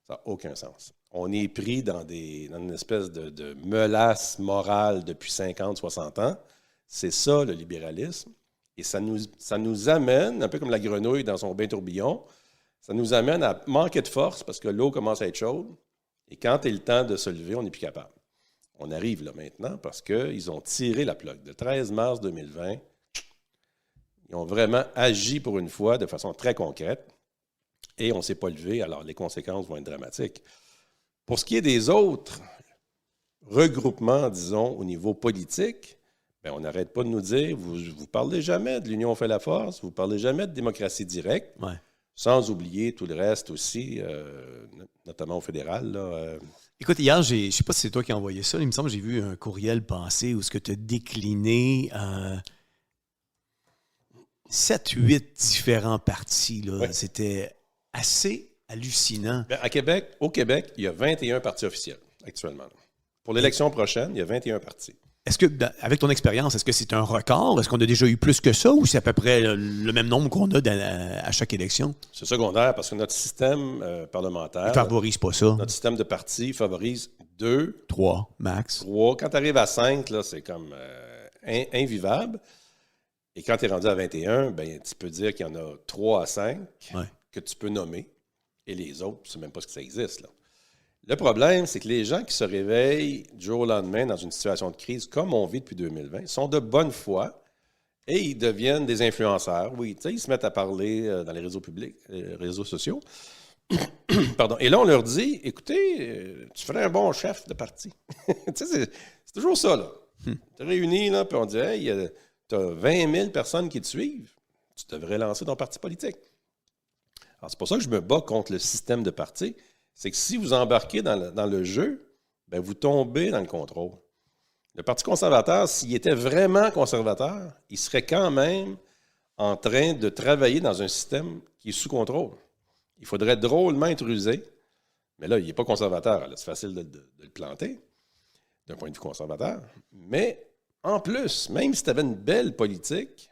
Speaker 1: Ça n'a aucun sens. On est pris dans une espèce de meulasse morale depuis 50, 60 ans. C'est ça, le libéralisme. Et ça nous amène, un peu comme la grenouille dans son bain tourbillon, ça nous amène à manquer de force parce que l'eau commence à être chaude. Et quand c'est le temps de se lever, on n'est plus capable. On arrive là maintenant parce qu'ils ont tiré la plug. Le 13 mars 2020, ils ont vraiment agi pour une fois de façon très concrète et on ne s'est pas levé. Alors, les conséquences vont être dramatiques. Pour ce qui est des autres regroupements, disons, au niveau politique, bien, on n'arrête pas de nous dire, vous ne parlez jamais de l'Union fait la force, vous ne parlez jamais de démocratie directe, sans oublier tout le reste aussi, notamment au fédéral. Là,
Speaker 2: Écoute, hier, je ne sais pas si c'est toi qui as envoyé ça, il me semble que j'ai vu un courriel passer où tu as décliné 7-8 différents partis. Là. Ouais. C'était assez hallucinant.
Speaker 1: Bien, au Québec, il y a 21 partis officiels actuellement. Là. Pour l'élection prochaine, il y a 21 partis.
Speaker 2: Est-ce que, avec ton expérience, est-ce que c'est un record? Est-ce qu'on a déjà eu plus que ça ou c'est à peu près le même nombre qu'on a à chaque élection?
Speaker 1: C'est secondaire parce que notre système parlementaire...
Speaker 2: Il favorise pas ça.
Speaker 1: Notre système de partis favorise 2...
Speaker 2: 3, max.
Speaker 1: 3. Quand tu arrives à 5, là, c'est comme invivable. Et quand tu es rendu à 21, ben, tu peux dire qu'il y en a 3 à 5 que tu peux nommer. Et les autres, tu ne sais même pas ce que ça existe, là. Le problème, c'est que les gens qui se réveillent du jour au lendemain dans une situation de crise, comme on vit depuis 2020, sont de bonne foi et ils deviennent des influenceurs. Oui, tu sais, ils se mettent à parler dans les réseaux publics, les réseaux sociaux. Pardon. Et là, on leur dit, écoutez, tu ferais un bon chef de parti. Tu sais, c'est toujours ça, là. Tu te réunis, là, puis on dit, hey, tu as 20 000 personnes qui te suivent. Tu devrais lancer ton parti politique. Alors, c'est pour ça que je me bats contre le système de parti. C'est que si vous embarquez dans le jeu, bien, vous tombez dans le contrôle. Le Parti conservateur, s'il était vraiment conservateur, il serait quand même en train de travailler dans un système qui est sous contrôle. Il faudrait drôlement être rusé, mais là, il n'est pas conservateur. Là, c'est facile de le planter d'un point de vue conservateur. Mais en plus, même si tu avais une belle politique,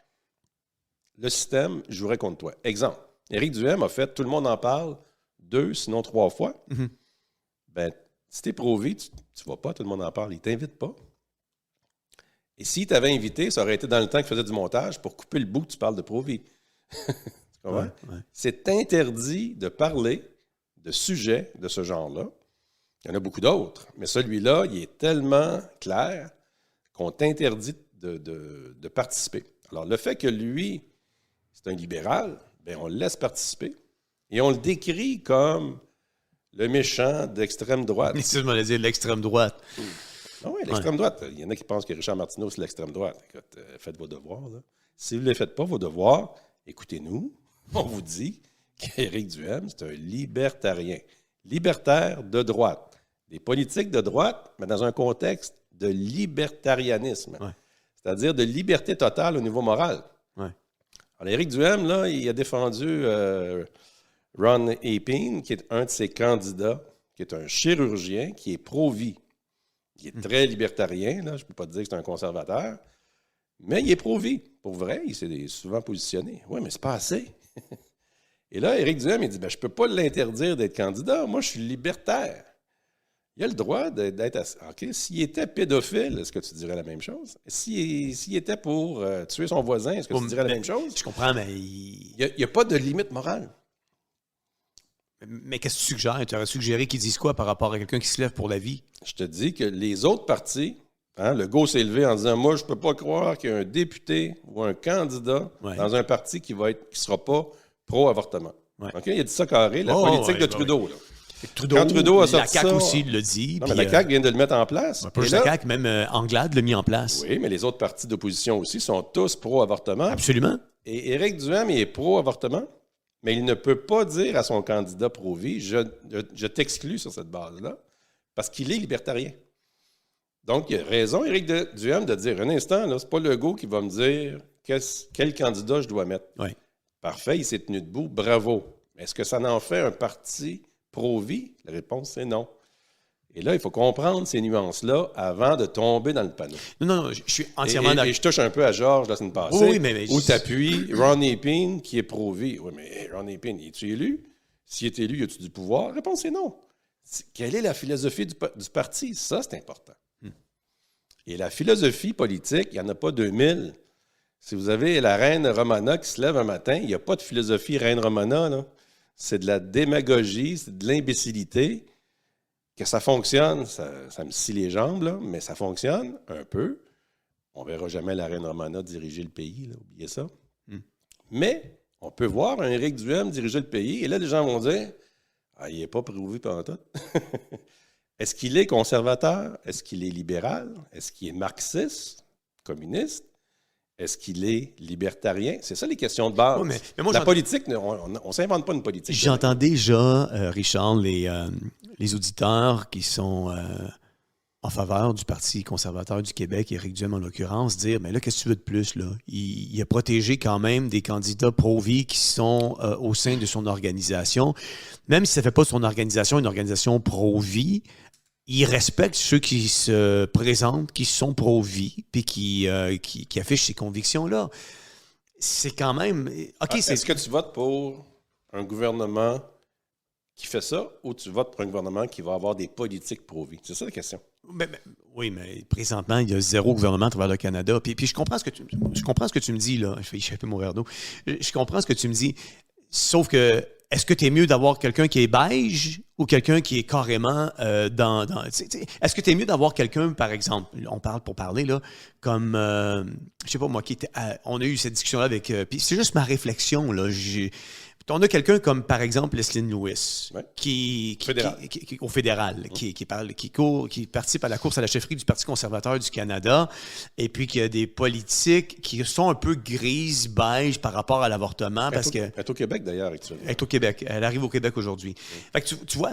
Speaker 1: le système jouerait contre toi. Exemple, Éric Duhaime a fait « Tout le monde en parle » 2, sinon 3 fois. Mm-hmm. Ben, si tu es pro-vie, tu ne vas pas, tout le monde en parle. Il ne t'invite pas. Et s'il t'avait invité, ça aurait été dans le temps qu'il faisait du montage pour couper le bout que tu parles de pro-vie. Tu comprends? Ouais. C'est interdit de parler de sujets de ce genre-là. Il y en a beaucoup d'autres, mais celui-là, il est tellement clair qu'on t'interdit de participer. Alors, le fait que lui, c'est un libéral, bien, on le laisse participer. Et on le décrit comme le méchant d'extrême droite.
Speaker 2: C'est ça, je m'allais dire l'extrême droite.
Speaker 1: Ah oui, l'extrême droite. Il y en a qui pensent que Richard Martineau, c'est l'extrême droite. Écoute, faites vos devoirs. Là. Si vous ne les faites pas, vos devoirs, écoutez-nous. On vous dit qu'Éric Duhaime, c'est un libertarien. Libertaire de droite. Des politiques de droite, mais dans un contexte de libertarianisme. Ouais. C'est-à-dire de liberté totale au niveau moral. Ouais. Alors, Éric Duhaime, là, il a défendu... Ron Apin, qui est un de ses candidats, qui est un chirurgien, qui est pro-vie. Il est très libertarien, là, je ne peux pas te dire que c'est un conservateur, mais il est pro-vie. Pour vrai, il s'est souvent positionné. Oui, mais c'est pas assez. Et là, Éric Duhaime, il dit, je ne peux pas l'interdire d'être candidat. Moi, je suis libertaire. Il a le droit d'être... OK, s'il était pédophile, est-ce que tu dirais la même chose? S'il était pour tuer son voisin, est-ce que tu dirais la même chose?
Speaker 2: Je comprends, mais...
Speaker 1: Il n'y a pas de limite morale.
Speaker 2: Mais qu'est-ce que tu suggères? Tu aurais suggéré qu'ils disent quoi par rapport à quelqu'un qui se lève pour la vie?
Speaker 1: Je te dis que les autres partis, Legault s'est levé en disant « Moi, je ne peux pas croire qu'il y a un député ou un candidat dans un parti qui ne sera pas pro-avortement. Ouais. » Okay? Il a dit ça carré, la politique de Trudeau. Là.
Speaker 2: Quand Trudeau a sorti la CAQ aussi le dit.
Speaker 1: Non, mais la CAQ vient de le mettre en place.
Speaker 2: Pas juste la CAQ, même Anglade l'a mis en place.
Speaker 1: Oui, mais les autres partis d'opposition aussi sont tous pro-avortement.
Speaker 2: Absolument.
Speaker 1: Et Éric Duhaime, il est pro-avortement. Mais il ne peut pas dire à son candidat pro-vie, je t'exclus sur cette base-là, parce qu'il est libertarien. Donc, il a raison, Éric Duhem, de dire un instant, là, c'est pas Legault qui va me dire quel candidat je dois mettre.
Speaker 2: Oui.
Speaker 1: Parfait, il s'est tenu debout, bravo. Mais est-ce que ça en fait un parti pro-vie? La réponse, c'est non. Et là, il faut comprendre ces nuances-là avant de tomber dans le panneau.
Speaker 2: Non, je suis entièrement d'accord.
Speaker 1: Et je touche un peu à Georges la semaine passée,
Speaker 2: oui, mais
Speaker 1: où tu appuies Ron Epine, qui est pro-vie. Oui, mais Ron Epine, es-tu élu? S'il est élu, as-tu du pouvoir? La réponse est non. Quelle est la philosophie du parti? Ça, c'est important. Et la philosophie politique, il n'y en a pas 2000. Si vous avez la reine Romana qui se lève un matin, il n'y a pas de philosophie reine Romana, là. C'est de la démagogie, c'est de l'imbécilité. Que ça fonctionne, ça me scie les jambes, là, mais ça fonctionne un peu. On ne verra jamais la reine Romana diriger le pays, là, oubliez ça. Mais on peut voir un Éric Duhem diriger le pays, et là, les gens vont dire « il n'est pas prouvé pendant tout. » Est-ce qu'il est conservateur? Est-ce qu'il est libéral? Est-ce qu'il est marxiste, communiste? Est-ce qu'il est libertarien? C'est ça les questions de base. Oui, mais moi, la politique, on ne s'invente pas une politique.
Speaker 2: J'entends déjà, Richard, les auditeurs qui sont en faveur du Parti conservateur du Québec, Éric Duhem en l'occurrence, dire « Mais là, qu'est-ce que tu veux de plus? Là? Il a protégé quand même des candidats pro-vie qui sont au sein de son organisation. Même si ça ne fait pas de son organisation une organisation pro-vie, il respecte ceux qui se présentent, qui sont pro-vie, puis qui affichent ces convictions-là. » C'est quand même...
Speaker 1: Est-ce que tu votes pour un gouvernement qui fait ça, ou tu votes pour un gouvernement qui va avoir des politiques pro-vie? C'est ça la question.
Speaker 2: Oui, mais présentement, il y a zéro gouvernement à travers le Canada. Puis je comprends ce que tu me dis, là. Je vais échapper mon verre d'eau. Je comprends ce que tu me dis. Sauf que, est-ce que tu es mieux d'avoir quelqu'un qui est beige ou quelqu'un qui est carrément est-ce que tu es mieux d'avoir quelqu'un, par exemple, on parle pour parler, là, comme, je sais pas moi, on a eu cette discussion-là avec... puis c'est juste ma réflexion, là. On a quelqu'un comme, par exemple, Leslie Lewis,
Speaker 1: ouais.
Speaker 2: qui au fédéral, qui participe à la course à la chefferie du Parti conservateur du Canada, et puis qui a des politiques qui sont un peu grises, beige par rapport à l'avortement.
Speaker 1: Elle est au Québec, d'ailleurs, actuellement.
Speaker 2: Elle est au Québec. Elle arrive au Québec aujourd'hui. Fait que tu vois,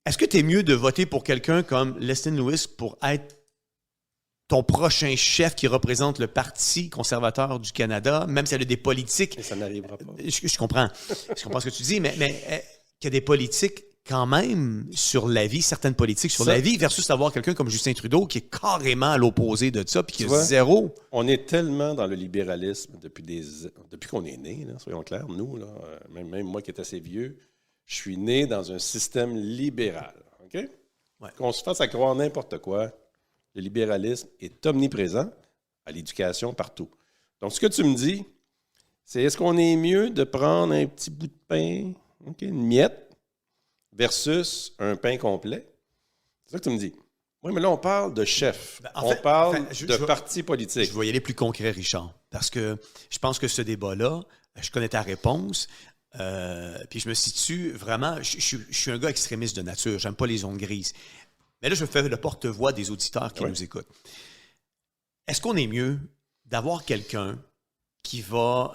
Speaker 2: est-ce que tu es mieux de voter pour quelqu'un comme Leslie Lewis pour être ton prochain chef qui représente le Parti conservateur du Canada, même si elle a des politiques...
Speaker 1: Et ça n'arrivera pas.
Speaker 2: Je comprends. Je comprends ce que tu dis, mais qu'il y a des politiques quand même sur la vie, certaines politiques sur la vie, versus d'avoir quelqu'un comme Justin Trudeau qui est carrément à l'opposé de ça, puis qui a zéro.
Speaker 1: On est tellement dans le libéralisme depuis qu'on est né, là, soyons clairs, nous, là, même moi qui est assez vieux, je suis né dans un système libéral. OK? Ouais. Qu'on se fasse à croire n'importe quoi, le libéralisme est omniprésent à l'éducation partout. Donc, ce que tu me dis, c'est est-ce qu'on est mieux de prendre un petit bout de pain, une miette, versus un pain complet? C'est ça que tu me dis. Oui, mais là, on parle de chef. On parle de parti politique.
Speaker 2: Je vais y aller plus concret, Richard, parce que je pense que ce débat-là, je connais ta réponse, puis je me situe vraiment... Je suis un gars extrémiste de nature, j'aime pas les zones grises. Mais là, je fais le porte-voix des auditeurs qui nous écoutent. Est-ce qu'on est mieux d'avoir quelqu'un qui va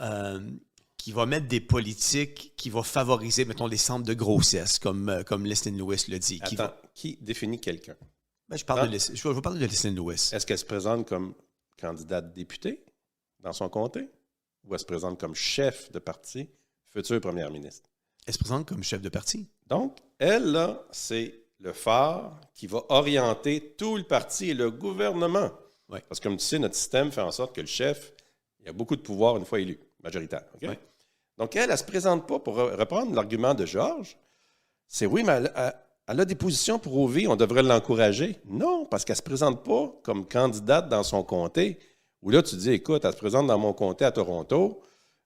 Speaker 2: mettre des politiques, qui va favoriser, mettons, les centres de grossesse, comme Leslie Lewis le dit?
Speaker 1: Qui définit quelqu'un?
Speaker 2: Je vais parler de Leslie Lewis.
Speaker 1: Est-ce qu'elle se présente comme candidate députée dans son comté? Ou elle se présente comme chef de parti, future première ministre?
Speaker 2: Elle se présente comme chef de parti.
Speaker 1: Donc, elle, là, c'est le phare qui va orienter tout le parti et le gouvernement. Ouais. Parce que, comme tu sais, notre système fait en sorte que le chef, il a beaucoup de pouvoir une fois élu, majoritaire. Okay? Ouais. Donc, elle ne se présente pas, pour reprendre l'argument de Georges, c'est oui, mais elle a des positions pro-vie, on devrait l'encourager. Non, parce qu'elle ne se présente pas comme candidate dans son comté, où là, tu dis, écoute, elle se présente dans mon comté à Toronto,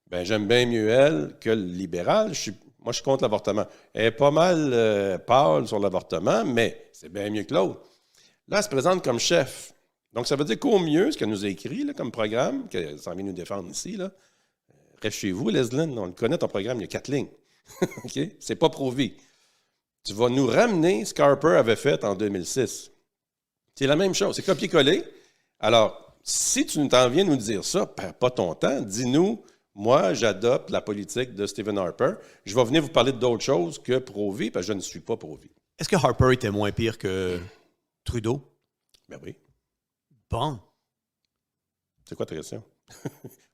Speaker 1: bien, j'aime bien mieux elle que le libéral, moi, je suis contre l'avortement. Elle est pas mal pâle sur l'avortement, mais c'est bien mieux que l'autre. Là, elle se présente comme chef. Donc, ça veut dire qu'au mieux, ce qu'elle nous a écrit là, comme programme, qu'elle s'en vient nous défendre ici, là, reste chez vous, Leslie, on le connaît, ton programme, il y a 4 lignes. OK? C'est pas pro-vie. Tu vas nous ramener ce qu'Harper avait fait en 2006. C'est la même chose, c'est copier-coller. Alors, si tu t'en viens nous dire ça, perds pas ton temps, dis-nous, Moi, j'adopte la politique de Stephen Harper. Je vais venir vous parler d'autres choses que pro-vie, parce que je ne suis pas pro-vie.
Speaker 2: Est-ce que Harper était moins pire que Trudeau?
Speaker 1: Ben oui.
Speaker 2: Bon.
Speaker 1: C'est quoi ta question?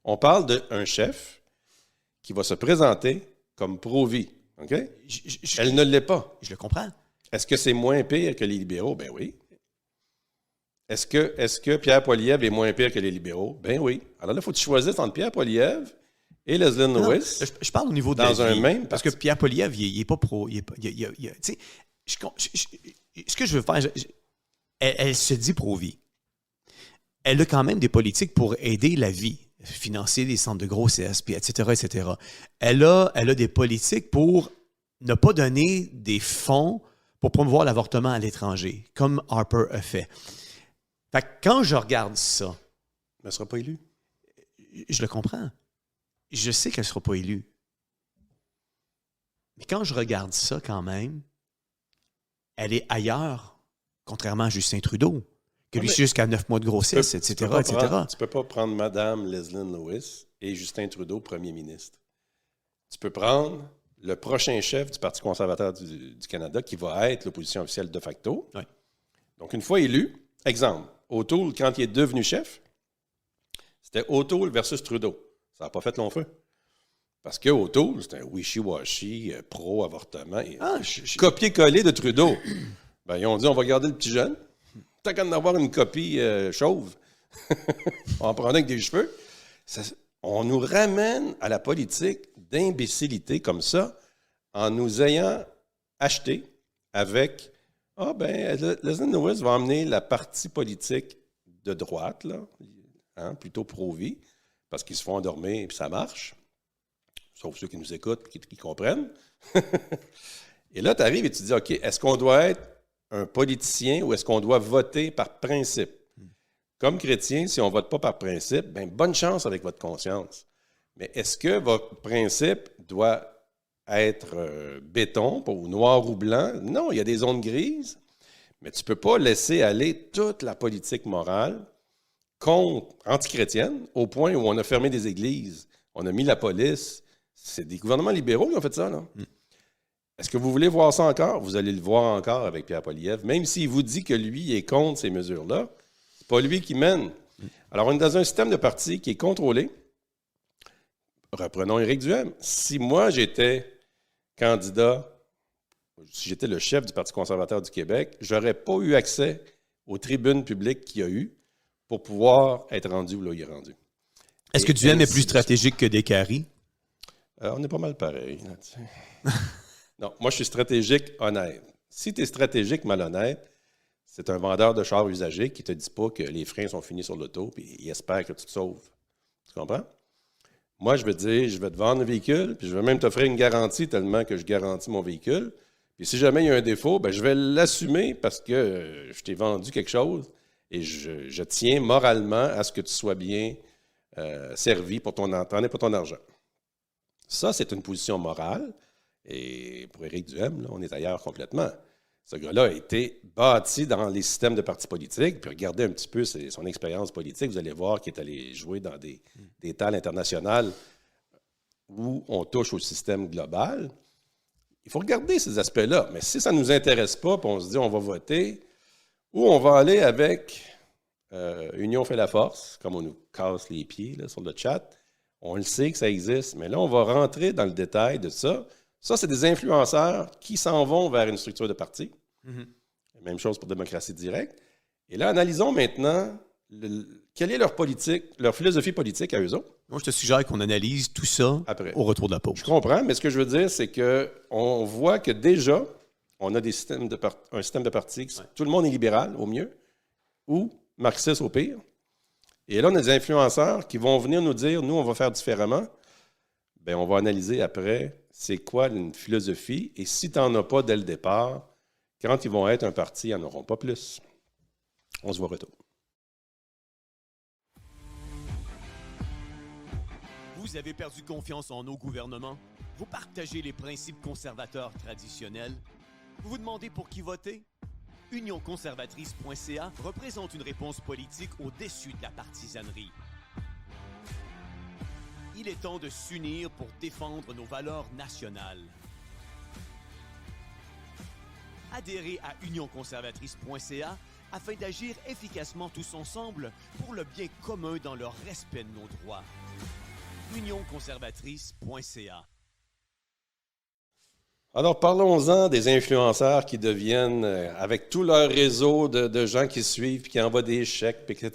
Speaker 1: On parle d'un chef qui va se présenter comme pro-vie. OK? Elle ne l'est pas.
Speaker 2: Je le comprends.
Speaker 1: Est-ce que c'est moins pire que les libéraux? Ben oui. Est-ce que Pierre Poilievre est moins pire que les libéraux? Ben oui. Alors là, il faut que tu choisisses entre Pierre Poilievre et Leslyn Lewis.
Speaker 2: Je parle au niveau de
Speaker 1: dans
Speaker 2: la
Speaker 1: un
Speaker 2: vie,
Speaker 1: même
Speaker 2: parce que Pierre Poilievre, il n'est pas pro. Tu sais, ce que je veux faire, elle se dit pro-vie. Elle a quand même des politiques pour aider la vie, financer des centres de grossesse, puis etc., etc. Elle a des politiques pour ne pas donner des fonds pour promouvoir l'avortement à l'étranger, comme Harper a fait. Fait que quand je regarde ça...
Speaker 1: Elle ne sera pas élue.
Speaker 2: Je le comprends. Je sais qu'elle ne sera pas élue. Mais quand je regarde ça quand même, elle est ailleurs, contrairement à Justin Trudeau, que lui, jusqu'à 9 mois de grossesse, etc., etc.
Speaker 1: Tu ne peux pas prendre Mme Leslyn Lewis et Justin Trudeau, premier ministre. Tu peux prendre le prochain chef du Parti conservateur du Canada, qui va être l'opposition officielle de facto.
Speaker 2: Oui.
Speaker 1: Donc, une fois élu, exemple, O'Toole, quand il est devenu chef, c'était O'Toole versus Trudeau. Ça n'a pas fait long feu. Parce que O'Toole, c'est un wishy-washy, pro-avortement. Copier-coller de Trudeau. Ben, ils ont dit, on va garder le petit jeune. Tant qu'à en avoir une copie chauve, on en prend un avec des cheveux. On nous ramène à la politique d'imbécilité comme ça en nous ayant acheté avec Leslyn Lewis va emmener la partie politique de droite, là, plutôt pro-vie, parce qu'ils se font endormir et puis ça marche. Sauf ceux qui nous écoutent et qui comprennent. Et là, tu arrives et tu dis, OK, est-ce qu'on doit être un politicien ou est-ce qu'on doit voter par principe? Comme chrétien, si on ne vote pas par principe, bonne chance avec votre conscience. Mais est-ce que votre principe doit être béton ou noir ou blanc? Non, il y a des zones grises, mais tu ne peux pas laisser aller toute la politique morale antichrétienne au point où on a fermé des églises, on a mis la police. C'est des gouvernements libéraux qui ont fait ça, là. Est-ce que vous voulez voir ça encore? Vous allez le voir encore avec Pierre Poilievre, même s'il vous dit que lui est contre ces mesures-là. C'est pas lui qui mène. Alors, on est dans un système de parti qui est contrôlé. Reprenons Éric Duhem. Si moi, j'étais candidat, si j'étais le chef du Parti conservateur du Québec, je n'aurais pas eu accès aux tribunes publiques qu'il y a eu pour pouvoir être rendu où là, il est rendu.
Speaker 2: Est-ce que Duhem est plus stratégique que Descaries?
Speaker 1: On est pas mal pareil. Non, moi, je suis stratégique honnête. Si tu es stratégique malhonnête, c'est un vendeur de chars usagés qui ne te dit pas que les freins sont finis sur l'auto et il espère que tu te sauves. Tu comprends? Moi, je vais te dire, je vais te vendre un véhicule, puis je vais même t'offrir une garantie tellement que je garantis mon véhicule. Puis si jamais il y a un défaut, je vais l'assumer parce que je t'ai vendu quelque chose et je tiens moralement à ce que tu sois bien servi pour ton argent. Ça, c'est une position morale. Et pour Éric Duhem, là, on est ailleurs complètement. Ce gars-là a été bâti dans les systèmes de partis politiques. Puis regardez un petit peu son expérience politique. Vous allez voir qu'il est allé jouer dans des tales internationales où on touche au système global. Il faut regarder ces aspects-là. Mais si ça ne nous intéresse pas, puis on se dit on va voter, ou on va aller avec Union fait la force, comme on nous casse les pieds là, sur le chat. On le sait que ça existe, mais là, on va rentrer dans le détail de ça. Ça, c'est des influenceurs qui s'en vont vers une structure de parti. Mm-hmm. Même chose pour Démocratie Directe. Et là, analysons maintenant quelle est leur politique, leur philosophie politique à eux autres.
Speaker 2: Moi, je te suggère qu'on analyse tout ça après, au retour de la pause.
Speaker 1: Je comprends, mais ce que je veux dire, c'est qu'on voit que déjà, on a un système de parti, tout le monde est libéral au mieux, ou marxiste au pire. Et là, on a des influenceurs qui vont venir nous dire, nous, on va faire différemment. Bien, on va analyser après, c'est quoi une philosophie. Et si tu n'en as pas dès le départ, quand ils vont être un parti, ils n'en auront pas plus. On se voit retour.
Speaker 2: Vous avez perdu confiance en nos gouvernements? Vous partagez les principes conservateurs traditionnels? Vous vous demandez pour qui voter? UnionConservatrice.ca représente une réponse politique au-dessus de la partisanerie. Il est temps de s'unir pour défendre nos valeurs nationales. Adhérez à unionconservatrice.ca afin d'agir efficacement tous ensemble pour le bien commun dans le respect de nos droits. unionconservatrice.ca.
Speaker 1: Alors, parlons-en des influenceurs qui deviennent, avec tout leur réseau de gens qui suivent, puis qui envoient des chèques, etc.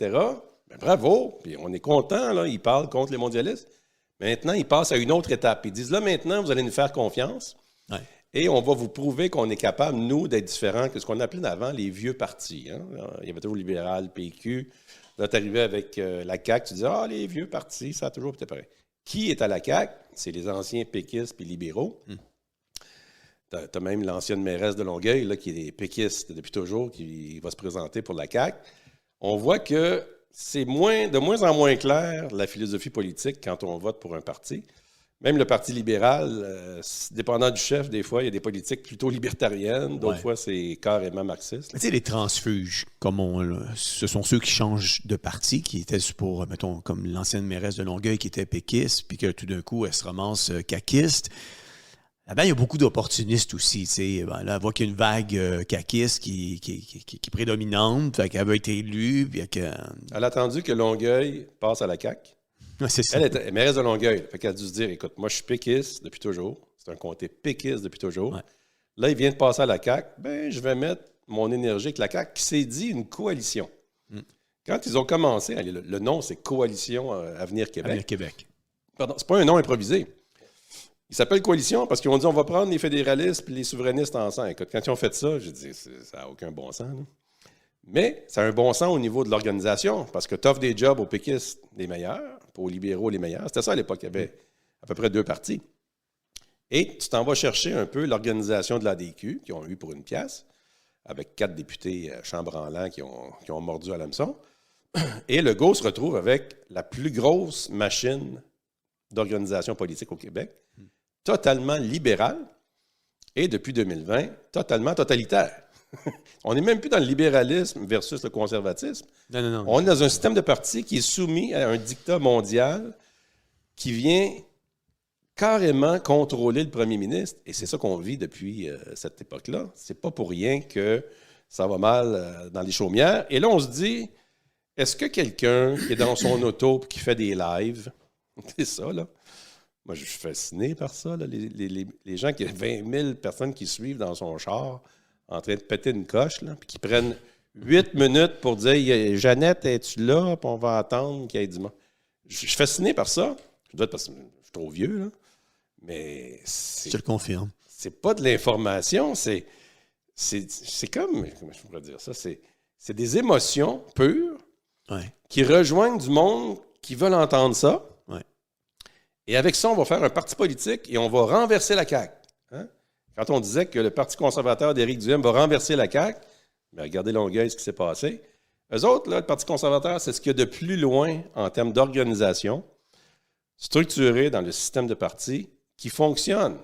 Speaker 1: Ben, bravo, puis on est content, là, ils parlent contre les mondialistes. Maintenant, ils passent à une autre étape. Ils disent, là, maintenant, vous allez nous faire confiance.
Speaker 2: Ouais.
Speaker 1: Et on va vous prouver qu'on est capable, nous, d'être différents que ce qu'on appelait avant les vieux partis. Hein? Il y avait toujours libéral, PQ. Là, tu arrivais avec la CAQ, tu disais, ah, les vieux partis, ça a toujours été pareil. Qui est à la CAQ? C'est les anciens péquistes et libéraux. Tu as même l'ancienne mairesse de Longueuil, là, qui est péquiste depuis toujours, qui va se présenter pour la CAQ. On voit que c'est de moins en moins clair, la philosophie politique, quand on vote pour un parti. Même le Parti libéral, dépendant du chef, des fois, il y a des politiques plutôt libertariennes. D'autres fois, c'est carrément marxiste.
Speaker 2: Tu sais, les transfuges, ce sont ceux qui changent de parti, qui étaient pour, mettons, comme l'ancienne mairesse de Longueuil qui était péquiste, puis que tout d'un coup, elle se ramasse caquiste. Eh bien, il y a beaucoup d'opportunistes aussi. Tu sais. Ben, là, on voit qu'il y a une vague caquiste qui est prédominante, fait qu'elle veut être élue. Puis
Speaker 1: Elle a attendu que Longueuil passe à la CAQ.
Speaker 2: Ouais, c'est ça.
Speaker 1: Elle était mairesse de Longueuil. Fait qu'elle a dû se dire, écoute, moi, je suis péquiste depuis toujours. C'est un comté péquiste depuis toujours.
Speaker 2: Ouais.
Speaker 1: Là, il vient de passer à la CAQ. Ben, je vais mettre mon énergie avec la CAQ, qui s'est dit une coalition. Quand ils ont commencé, le nom, c'est Coalition Avenir Québec.
Speaker 2: Avenir Québec.
Speaker 1: Pardon, c'est pas un nom improvisé. Il s'appelle Coalition parce qu'ils ont dit, on va prendre les fédéralistes et les souverainistes ensemble. Écoute, quand ils ont fait ça, j'ai dit, ça n'a aucun bon sens. Là. Mais ça a un bon sens au niveau de l'organisation parce que tu offres des jobs aux péquistes les meilleurs, aux libéraux les meilleurs. C'était ça à l'époque. Il y avait à peu près 2 partis. Et tu t'en vas chercher un peu l'organisation de l'ADQ, qui ont eu pour une pièce, avec 4 députés chambranlants qui ont mordu à l'hameçon. Et Legault se retrouve avec la plus grosse machine d'organisation politique au Québec, totalement libérale, et depuis 2020, totalement totalitaire. On n'est même plus dans le libéralisme versus le conservatisme.
Speaker 2: Non.
Speaker 1: On est dans un système de parti qui est soumis à un dictat mondial qui vient carrément contrôler le premier ministre. Et c'est ça qu'on vit depuis cette époque-là. C'est pas pour rien que ça va mal dans les chaumières. Et là, on se dit, est-ce que quelqu'un qui est dans son auto et qui fait des lives, c'est ça, là? Moi, je suis fasciné par ça, là. Les gens qui ont 20 000 personnes qui suivent dans son char en train de péter une coche, là, puis qui prennent 8 minutes pour dire « Jeannette, es-tu là? » Puis on va attendre qu'il y ait du monde. Je suis fasciné par ça. Je dois être parce que je suis trop vieux, là. Mais
Speaker 2: je le confirme.
Speaker 1: C'est pas de l'information, c'est comme, comment je pourrais dire ça, c'est des émotions pures qui rejoignent du monde qui veulent entendre ça.
Speaker 2: Ouais.
Speaker 1: Et avec ça, on va faire un parti politique et on va renverser la CAQ. Hein? Quand on disait que le Parti conservateur d'Éric Duhaime va renverser la CAQ, mais regardez Longueuil, ce qui s'est passé. Eux autres, là, le Parti conservateur, c'est ce qu'il y a de plus loin en termes d'organisation, structuré dans le système de parti, qui fonctionne.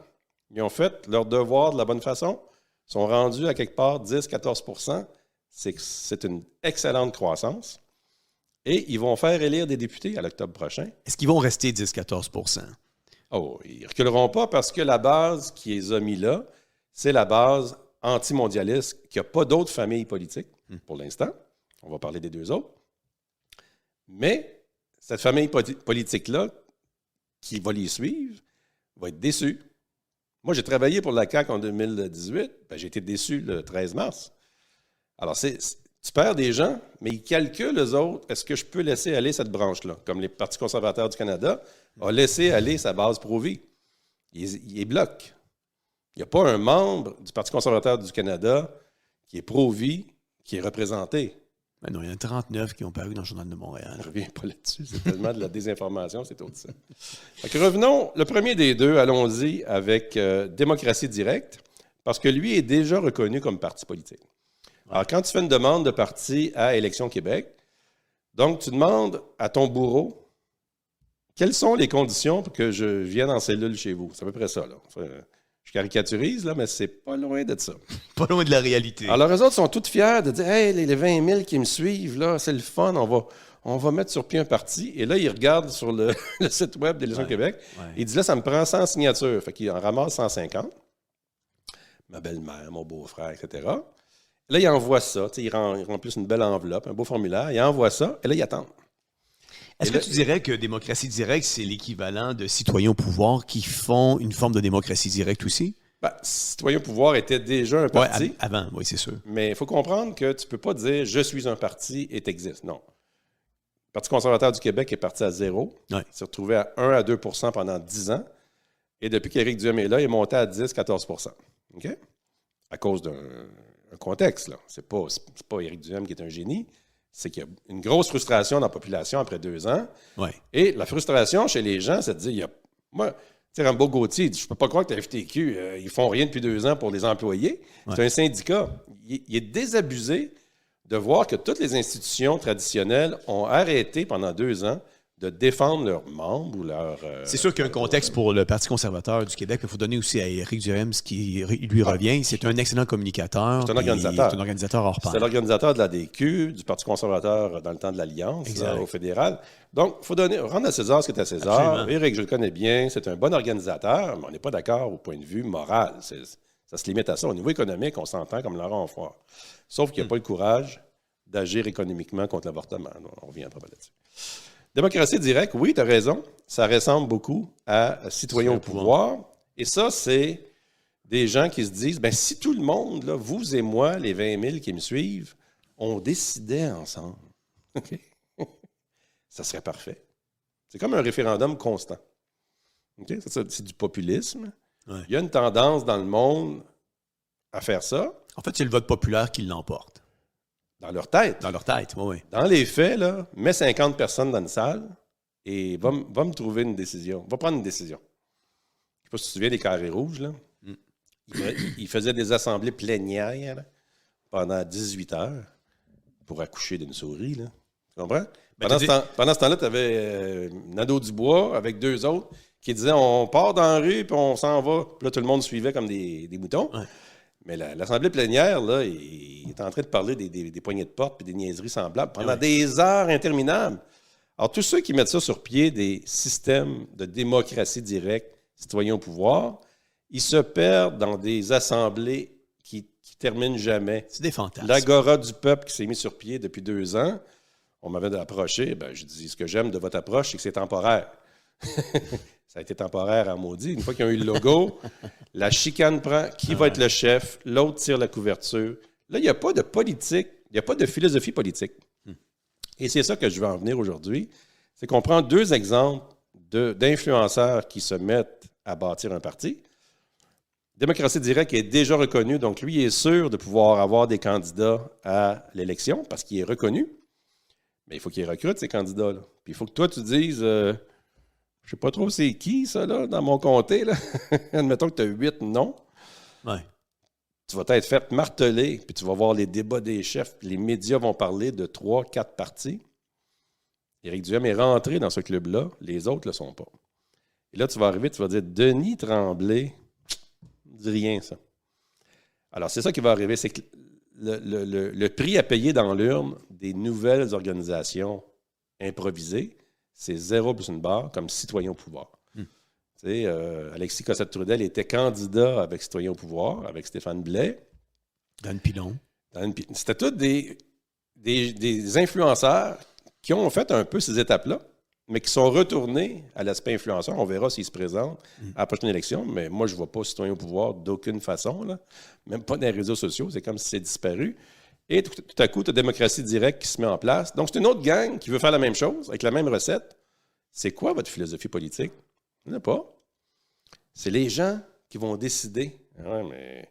Speaker 1: Ils ont fait leur devoir de la bonne façon, sont rendus à quelque part 10-14 %. C'est une excellente croissance. Et ils vont faire élire des députés à l'octobre prochain.
Speaker 2: Est-ce qu'ils vont rester 10-14 %?
Speaker 1: Oh, ils ne reculeront pas parce que la base qui les a mis là, c'est la base anti-mondialiste, qui n'a pas d'autres familles politiques pour l'instant. On va parler des 2 autres. Mais cette famille politique-là, qui va les suivre, va être déçue. Moi, j'ai travaillé pour la CAQ en 2018. J'ai été déçu le 13 mars. Alors, tu perds des gens, mais ils calculent, eux autres, est-ce que je peux laisser aller cette branche-là? Comme les Partis conservateurs du Canada ont laissé aller sa base pro-vie. Ils les bloquent. Il n'y a pas un membre du Parti conservateur du Canada qui est pro-vie, qui est représenté.
Speaker 2: Ben non, il y en a 39 qui ont paru dans le Journal de Montréal.
Speaker 1: Je ne reviens pas là-dessus. C'est tellement de la désinformation, c'est tout ça. Fait que revenons, le premier des 2, allons-y avec Démocratie Directe, parce que lui est déjà reconnu comme parti politique. Alors, quand tu fais une demande de parti à Élections Québec, donc tu demandes à ton bourreau quelles sont les conditions pour que je vienne en cellule chez vous. C'est à peu près ça, là. Je caricaturise, là, mais c'est pas loin de ça.
Speaker 2: Pas loin de la réalité.
Speaker 1: Alors, eux autres sont tous fiers de dire « Hey, les 20 000 qui me suivent, là, c'est le fun, on va mettre sur pied un parti. » Et là, ils regardent sur le site web d'Élections Québec. Ils disent « Là, ça me prend 100 signatures. » Fait qu'ils en ramassent 150. Ma belle-mère, mon beau-frère, etc. Là, ils envoient ça. Ils remplissent une belle enveloppe, un beau formulaire. Ils envoient ça, et là, ils attendent.
Speaker 2: Est-ce que tu dirais que démocratie directe, c'est l'équivalent de citoyens au pouvoir qui font une forme de démocratie directe aussi?
Speaker 1: Ben, citoyens au pouvoir était déjà un parti.
Speaker 2: Oui, avant, oui, c'est sûr.
Speaker 1: Mais il faut comprendre que tu ne peux pas dire « je suis un parti et tu existes ». Non. Le Parti conservateur du Québec est parti à 0.
Speaker 2: Ouais.
Speaker 1: Il s'est retrouvé à 1 à 2 % pendant 10 ans. Et depuis qu'Éric Duhem est là, il est monté à 10-14 %. OK? À cause d'un contexte, là. C'est pas Éric Duhem qui est un génie. C'est qu'il y a une grosse frustration dans la population après 2 ans.
Speaker 2: Ouais.
Speaker 1: Et la frustration chez les gens, c'est de dire, moi, tu sais, Rambo Gauthier, il dit, je peux pas croire que la FTQ, ils font rien depuis 2 ans pour les employés. Ouais. C'est un syndicat. Il est désabusé de voir que toutes les institutions traditionnelles ont arrêté pendant 2 ans de défendre leurs membres ou leurs...
Speaker 2: C'est sûr qu'il y a un contexte pour le Parti conservateur du Québec. Il faut donner aussi à Éric Duhem ce qui lui revient. C'est un excellent communicateur.
Speaker 1: C'est un organisateur.
Speaker 2: C'est un organisateur hors pair.
Speaker 1: C'est l'organisateur de la DQ, du Parti conservateur dans le temps de l'Alliance, au fédéral. Donc, il faut rendre à César ce qui est à César. Absolument. Éric, je le connais bien, c'est un bon organisateur, mais on n'est pas d'accord au point de vue moral. Ça se limite à ça. Au niveau économique, on s'entend comme Laurent Onfroy. Sauf qu'il n'y a pas le courage d'agir économiquement contre l'avortement. On reviendra pas là-dessus. Démocratie directe, oui, tu as raison. Ça ressemble beaucoup à citoyens au pouvoir. Et ça, c'est des gens qui se disent, bien, si tout le monde, là, vous et moi, les 20 000 qui me suivent, on décidait ensemble, okay? Ça serait parfait. C'est comme un référendum constant. Okay? C'est du populisme. Ouais. Il y a une tendance dans le monde à faire ça.
Speaker 2: En fait, c'est le vote populaire qui l'emporte.
Speaker 1: Dans leur tête.
Speaker 2: Dans leur tête, oui.
Speaker 1: Dans les faits, là, mets 50 personnes dans une salle et va me trouver une décision. Va prendre une décision. Je ne sais pas si tu te souviens des carrés rouges, là. Ils faisaient des assemblées plénières pendant 18 heures pour accoucher d'une souris, là. Tu comprends? Pendant ce temps-là, tu avais Nadeau-Dubois avec 2 autres qui disaient on part dans la rue puis on s'en va. Puis là, tout le monde suivait comme des moutons. Ouais. Mais l'Assemblée plénière, là, il est en train de parler des poignées de porte et des niaiseries semblables pendant des heures interminables. Alors, tous ceux qui mettent ça sur pied, des systèmes de démocratie directe, citoyens au pouvoir, ils se perdent dans des assemblées qui terminent jamais.
Speaker 2: C'est des fantasmes.
Speaker 1: L'Agora du peuple qui s'est mis sur pied depuis 2 ans, on m'avait approché, ben, je dis, ce que j'aime de votre approche, c'est que c'est temporaire. Ça a été temporaire à maudit. Une fois qu'ils ont eu le logo, la chicane prend qui va être le chef, l'autre tire la couverture. Là, il n'y a pas de politique, il n'y a pas de philosophie politique. Et c'est ça que je veux en venir aujourd'hui. C'est qu'on prend 2 exemples d'influenceurs qui se mettent à bâtir un parti. Démocratie directe est déjà reconnu, donc lui est sûr de pouvoir avoir des candidats à l'élection parce qu'il est reconnu. Mais il faut qu'il recrute ces candidats-là. Puis il faut que toi, tu dises... je sais pas trop c'est qui, ça, là, dans mon comté, là. Admettons que tu as 8 noms.
Speaker 2: Ouais.
Speaker 1: Tu vas t'être fait marteler, puis tu vas voir les débats des chefs. Les médias vont parler de 3-4 partis. Éric Duhem est rentré dans ce club-là. Les autres ne le sont pas. Et là, tu vas arriver, tu vas dire, Denis Tremblay, dis rien, ça. Alors, c'est ça qui va arriver. C'est que le prix à payer dans l'urne des nouvelles organisations improvisées, c'est 0 plus une barre comme citoyen au pouvoir. Tu sais, Alexis Cossette-Trudel était candidat avec Citoyen au pouvoir, avec Stéphane Blais.
Speaker 2: Dan Pilon.
Speaker 1: C'était tous des influenceurs qui ont fait un peu ces étapes-là, mais qui sont retournés à l'aspect influenceur. On verra s'ils se présentent à la prochaine élection, mais moi, je ne vois pas Citoyen au pouvoir d'aucune façon, là. Même pas dans les réseaux sociaux. C'est comme si c'est disparu. Et tout à coup, tu as démocratie directe qui se met en place. Donc, c'est une autre gang qui veut faire la même chose, avec la même recette. C'est quoi votre philosophie politique? Il n'y en a pas. C'est les gens qui vont décider. Ouais, mais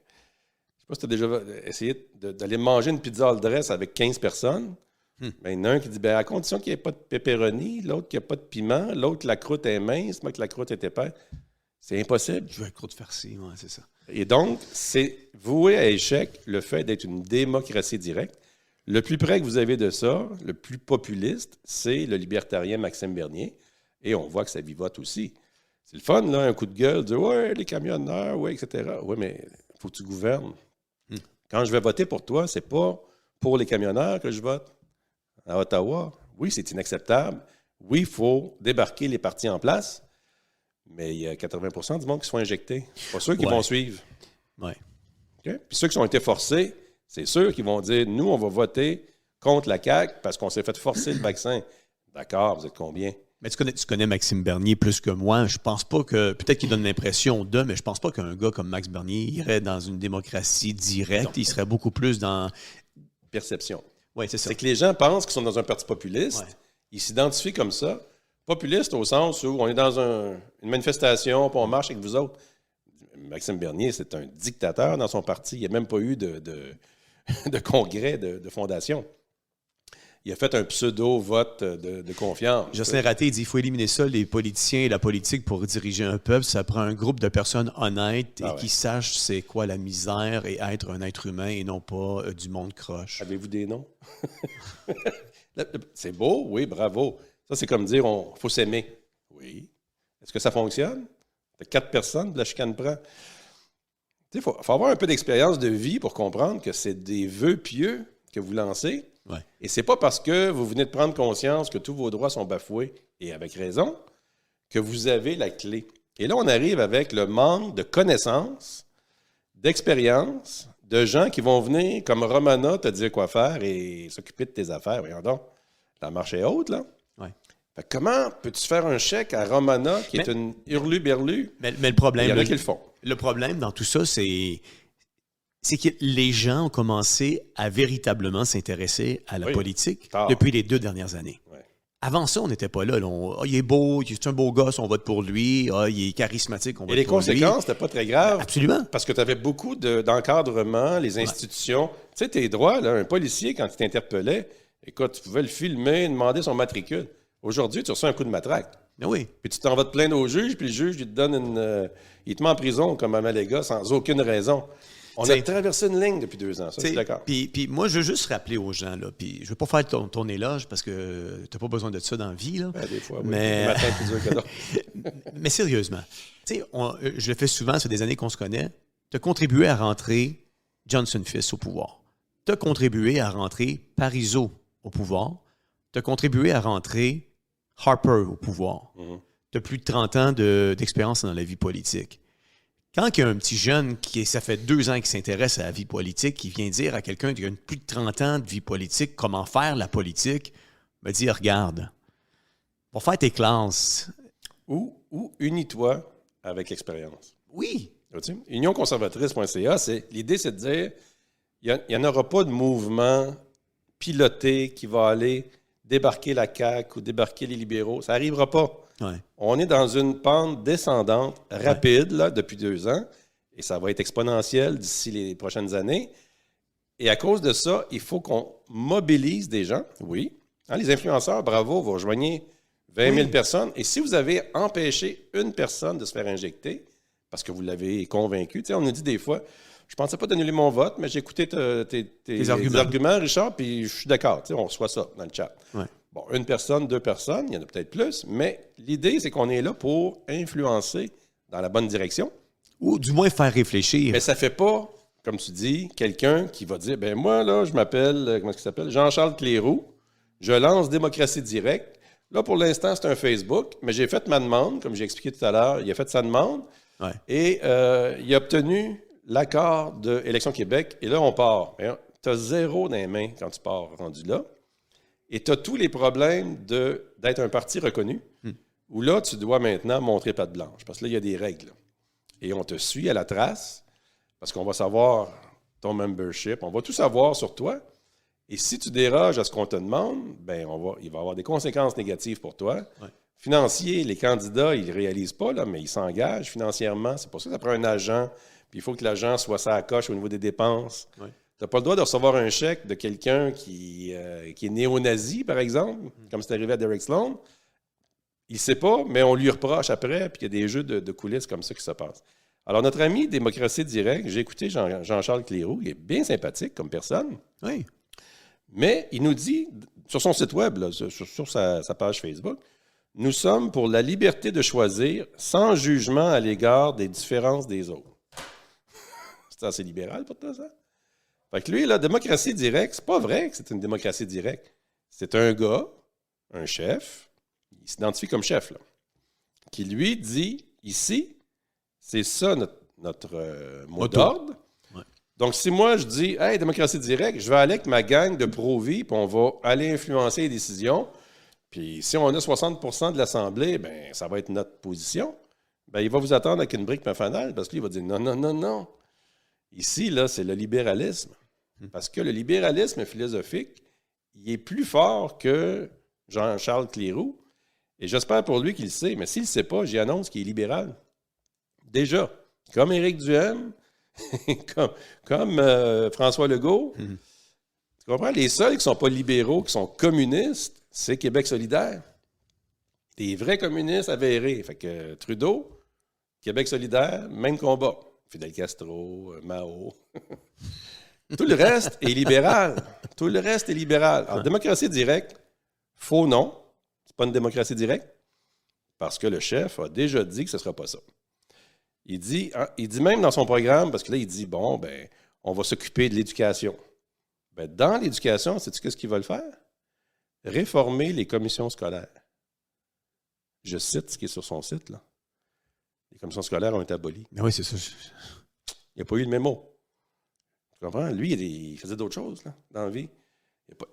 Speaker 1: je ne sais pas si tu as déjà essayé d'aller manger une pizza all dress avec 15 personnes. Ben, il y en a un qui dit, ben, à condition qu'il n'y ait pas de pepperoni, l'autre qu'il n'y ait pas de piment, l'autre la croûte est mince, moi que la croûte est épaisse. C'est impossible.
Speaker 2: Je veux la croûte farcie, ouais, c'est ça.
Speaker 1: Et donc, c'est voué à échec le fait d'être une démocratie directe. Le plus près que vous avez de ça, le plus populiste, c'est le libertarien Maxime Bernier. Et on voit que ça vivote aussi. C'est le fun, là, un coup de gueule, dire « Ouais, les camionneurs, ouais, etc. » Oui, mais il faut que tu gouvernes. Quand je vais voter pour toi, c'est pas pour les camionneurs que je vote à Ottawa. Oui, c'est inacceptable. Oui, il faut débarquer les partis en place, mais il y a 80% du monde qui se font injecter. C'est pas ceux qui vont suivre.
Speaker 2: Ouais.
Speaker 1: Okay? Puis ceux qui ont été forcés, c'est ceux qui vont dire « Nous, on va voter contre la CAQ parce qu'on s'est fait forcer le vaccin. » D'accord, vous êtes combien?
Speaker 2: Mais tu connais Maxime Bernier plus que moi. Je pense pas que... Peut-être qu'il donne l'impression de, mais je pense pas qu'un gars comme Max Bernier irait dans une démocratie directe. Non. Il serait beaucoup plus dans...
Speaker 1: Perception.
Speaker 2: Oui, c'est ça.
Speaker 1: C'est que les gens pensent qu'ils sont dans un parti populiste. Ouais. Ils s'identifient comme ça. Populiste au sens où on est dans une manifestation, puis on marche avec vous autres. Maxime Bernier, c'est un dictateur dans son parti. Il n'y a même pas eu de congrès, de fondation. Il a fait un pseudo-vote de confiance.
Speaker 2: Jocelyn Raté, il dit qu'il faut éliminer ça, les politiciens et la politique, pour diriger un peuple. Ça prend un groupe de personnes honnêtes et qui sachent c'est quoi la misère et être un être humain et non pas du monde croche.
Speaker 1: Avez-vous des noms? C'est beau, oui, bravo. Ça, c'est comme dire il faut s'aimer. Oui. Est-ce que ça fonctionne? Ça fait 4 personnes, de la chicane prend. Il faut avoir un peu d'expérience de vie pour comprendre que c'est des vœux pieux que vous lancez.
Speaker 2: Ouais.
Speaker 1: Et c'est pas parce que vous venez de prendre conscience que tous vos droits sont bafoués, et avec raison, que vous avez la clé. Et là, on arrive avec le manque de connaissances, d'expérience, de gens qui vont venir, comme Romana, te dire quoi faire et s'occuper de tes affaires. Voyons donc, la marche est haute, là.
Speaker 2: Ouais.
Speaker 1: Fait que comment peux-tu faire un chèque à Romana, qui est une hurlu-berlu?
Speaker 2: Mais le problème...
Speaker 1: Il y en a qui le font.
Speaker 2: Le problème dans tout ça, c'est que les gens ont commencé à véritablement s'intéresser à la politique depuis les 2 dernières années.
Speaker 1: Ouais.
Speaker 2: Avant ça, on n'était pas là. Il est beau, c'est un beau gosse, on vote pour lui. Il est charismatique, on vote pour lui.
Speaker 1: Et les conséquences, c'était pas très grave.
Speaker 2: Absolument.
Speaker 1: Parce que tu avais beaucoup d'encadrement, les institutions. Tu sais, tes droits, là, un policier, quand il t'interpellait, écoute, tu pouvais le filmer, demander son matricule. Aujourd'hui, tu reçois un coup de matraque.
Speaker 2: Mais oui.
Speaker 1: Puis tu t'en vas te plaindre au juge, puis le juge, il te donne il te met en prison comme à Maléga sans aucune raison. On a traversé une ligne depuis 2 ans, ça, je suis d'accord.
Speaker 2: Puis moi, je veux juste rappeler aux gens, là, puis je veux pas faire ton éloge parce que t'as pas besoin de ça dans la vie, là.
Speaker 1: Ben, des fois, oui.
Speaker 2: Mais...
Speaker 1: Le matin, plus dur que d'autres.
Speaker 2: Mais sérieusement, tu sais, je le fais souvent, ça fait des années qu'on se connaît, t'as contribué à rentrer Johnson Fils au pouvoir. T'as contribué à rentrer Parizeau au pouvoir. T'as contribué à rentrer Harper au pouvoir.
Speaker 1: Mm-hmm.
Speaker 2: T'as plus de 30 ans d'expérience dans la vie politique. Quand il y a un petit jeune ça fait 2 ans qu'il s'intéresse à la vie politique, qui vient dire à quelqu'un qui a plus de 30 ans de vie politique comment faire la politique, me dit regarde, va faire tes classes.
Speaker 1: Ou unis-toi avec l'expérience.
Speaker 2: Oui.
Speaker 1: Unionconservatrice.ca, l'idée, c'est de dire il n'y en aura pas de mouvement piloté qui va aller débarquer la CAQ ou débarquer les libéraux. Ça n'arrivera pas.
Speaker 2: Ouais.
Speaker 1: On est dans une pente descendante rapide là, depuis 2 ans et ça va être exponentiel d'ici les prochaines années. Et à cause de ça, il faut qu'on mobilise des gens. Oui. Les influenceurs, bravo, vous rejoignez 20 000 personnes. Et si vous avez empêché une personne de se faire injecter parce que vous l'avez convaincu, on nous dit des fois, je ne pensais pas d'annuler mon vote, mais j'ai écouté tes arguments, Richard, puis je suis d'accord. On reçoit ça dans le chat.
Speaker 2: Ouais.
Speaker 1: Bon, 1 personne, 2 personnes, il y en a peut-être plus, mais l'idée, c'est qu'on est là pour influencer dans la bonne direction.
Speaker 2: Ou du moins faire réfléchir.
Speaker 1: Mais ça ne fait pas, comme tu dis, quelqu'un qui va dire, ben moi, là, je m'appelle, comment est-ce qu'il s'appelle? Jean-Charles Cléroux, je lance Démocratie Directe. Là, pour l'instant, c'est un Facebook, mais j'ai fait ma demande, comme j'ai expliqué tout à l'heure, il a fait sa demande, et il a obtenu l'accord de Élections Québec, et là, on part. Tu as 0 dans les mains quand tu pars rendu là. Et tu as tous les problèmes d'être un parti reconnu, où là, tu dois maintenant montrer patte blanche, parce que là, il y a des règles. Et on te suit à la trace, parce qu'on va savoir ton membership, on va tout savoir sur toi. Et si tu déroges à ce qu'on te demande, ben il va y avoir des conséquences négatives pour toi.
Speaker 2: Ouais.
Speaker 1: Financiers, les candidats, ils ne réalisent pas, là, mais ils s'engagent financièrement. C'est pour ça que ça prend un agent, puis il faut que l'agent soit ça à coche au niveau des dépenses.
Speaker 2: Ouais.
Speaker 1: Tu n'as pas le droit de recevoir un chèque de quelqu'un qui est néo-nazi, par exemple, comme c'est arrivé à Derek Sloan. Il ne sait pas, mais on lui reproche après, puis il y a des jeux de coulisses comme ça qui se passent. Alors, notre ami Démocratie Directe, j'ai écouté Jean-Charles Cléroux, il est bien sympathique comme personne.
Speaker 2: Oui.
Speaker 1: Mais il nous dit, sur son site web, là, sur sa page Facebook, Nous sommes pour la liberté de choisir sans jugement à l'égard des différences des autres. C'est assez libéral pour toi, ça? Fait que lui, la démocratie directe, c'est pas vrai que c'est une démocratie directe. C'est un gars, un chef, il s'identifie comme chef, là, qui lui dit, ici, c'est ça notre mot d'ordre. Ouais. Donc, si moi, je dis, hey, démocratie directe, je vais aller avec ma gang de pro-vie, puis on va aller influencer les décisions. Puis si on a 60% de l'Assemblée, bien, ça va être notre position. Bien, il va vous attendre avec une brique et un fanal parce qu'il va dire non, non, non, non. Ici, là, c'est le libéralisme. Parce que le libéralisme philosophique, il est plus fort que Jean-Charles Cléroux. Et j'espère pour lui qu'il le sait. Mais s'il ne le sait pas, j'y annonce qu'il est libéral. Déjà, comme Éric Duhaime, comme François Legault. Tu comprends? Les seuls qui ne sont pas libéraux, qui sont communistes, c'est Québec solidaire. Des vrais communistes avérés. Fait que Trudeau, Québec solidaire, même combat. Fidel Castro, Mao. Tout le reste est libéral. Tout le reste est libéral. Alors, démocratie directe, faux non. C'est pas une démocratie directe. Parce que le chef a déjà dit que ce ne sera pas ça. Il dit même dans son programme, parce que là, il dit, bon, ben, on va s'occuper de l'éducation. Ben, dans l'éducation, sais-tu qu'est-ce qu'ils veulent faire? Réformer les commissions scolaires. Je cite ce qui est sur son site, là. Les commissions scolaires ont été abolies.
Speaker 2: Oui, c'est ça.
Speaker 1: Il n'a pas eu le mémo. Tu comprends? Lui, il faisait d'autres choses, là, dans la vie.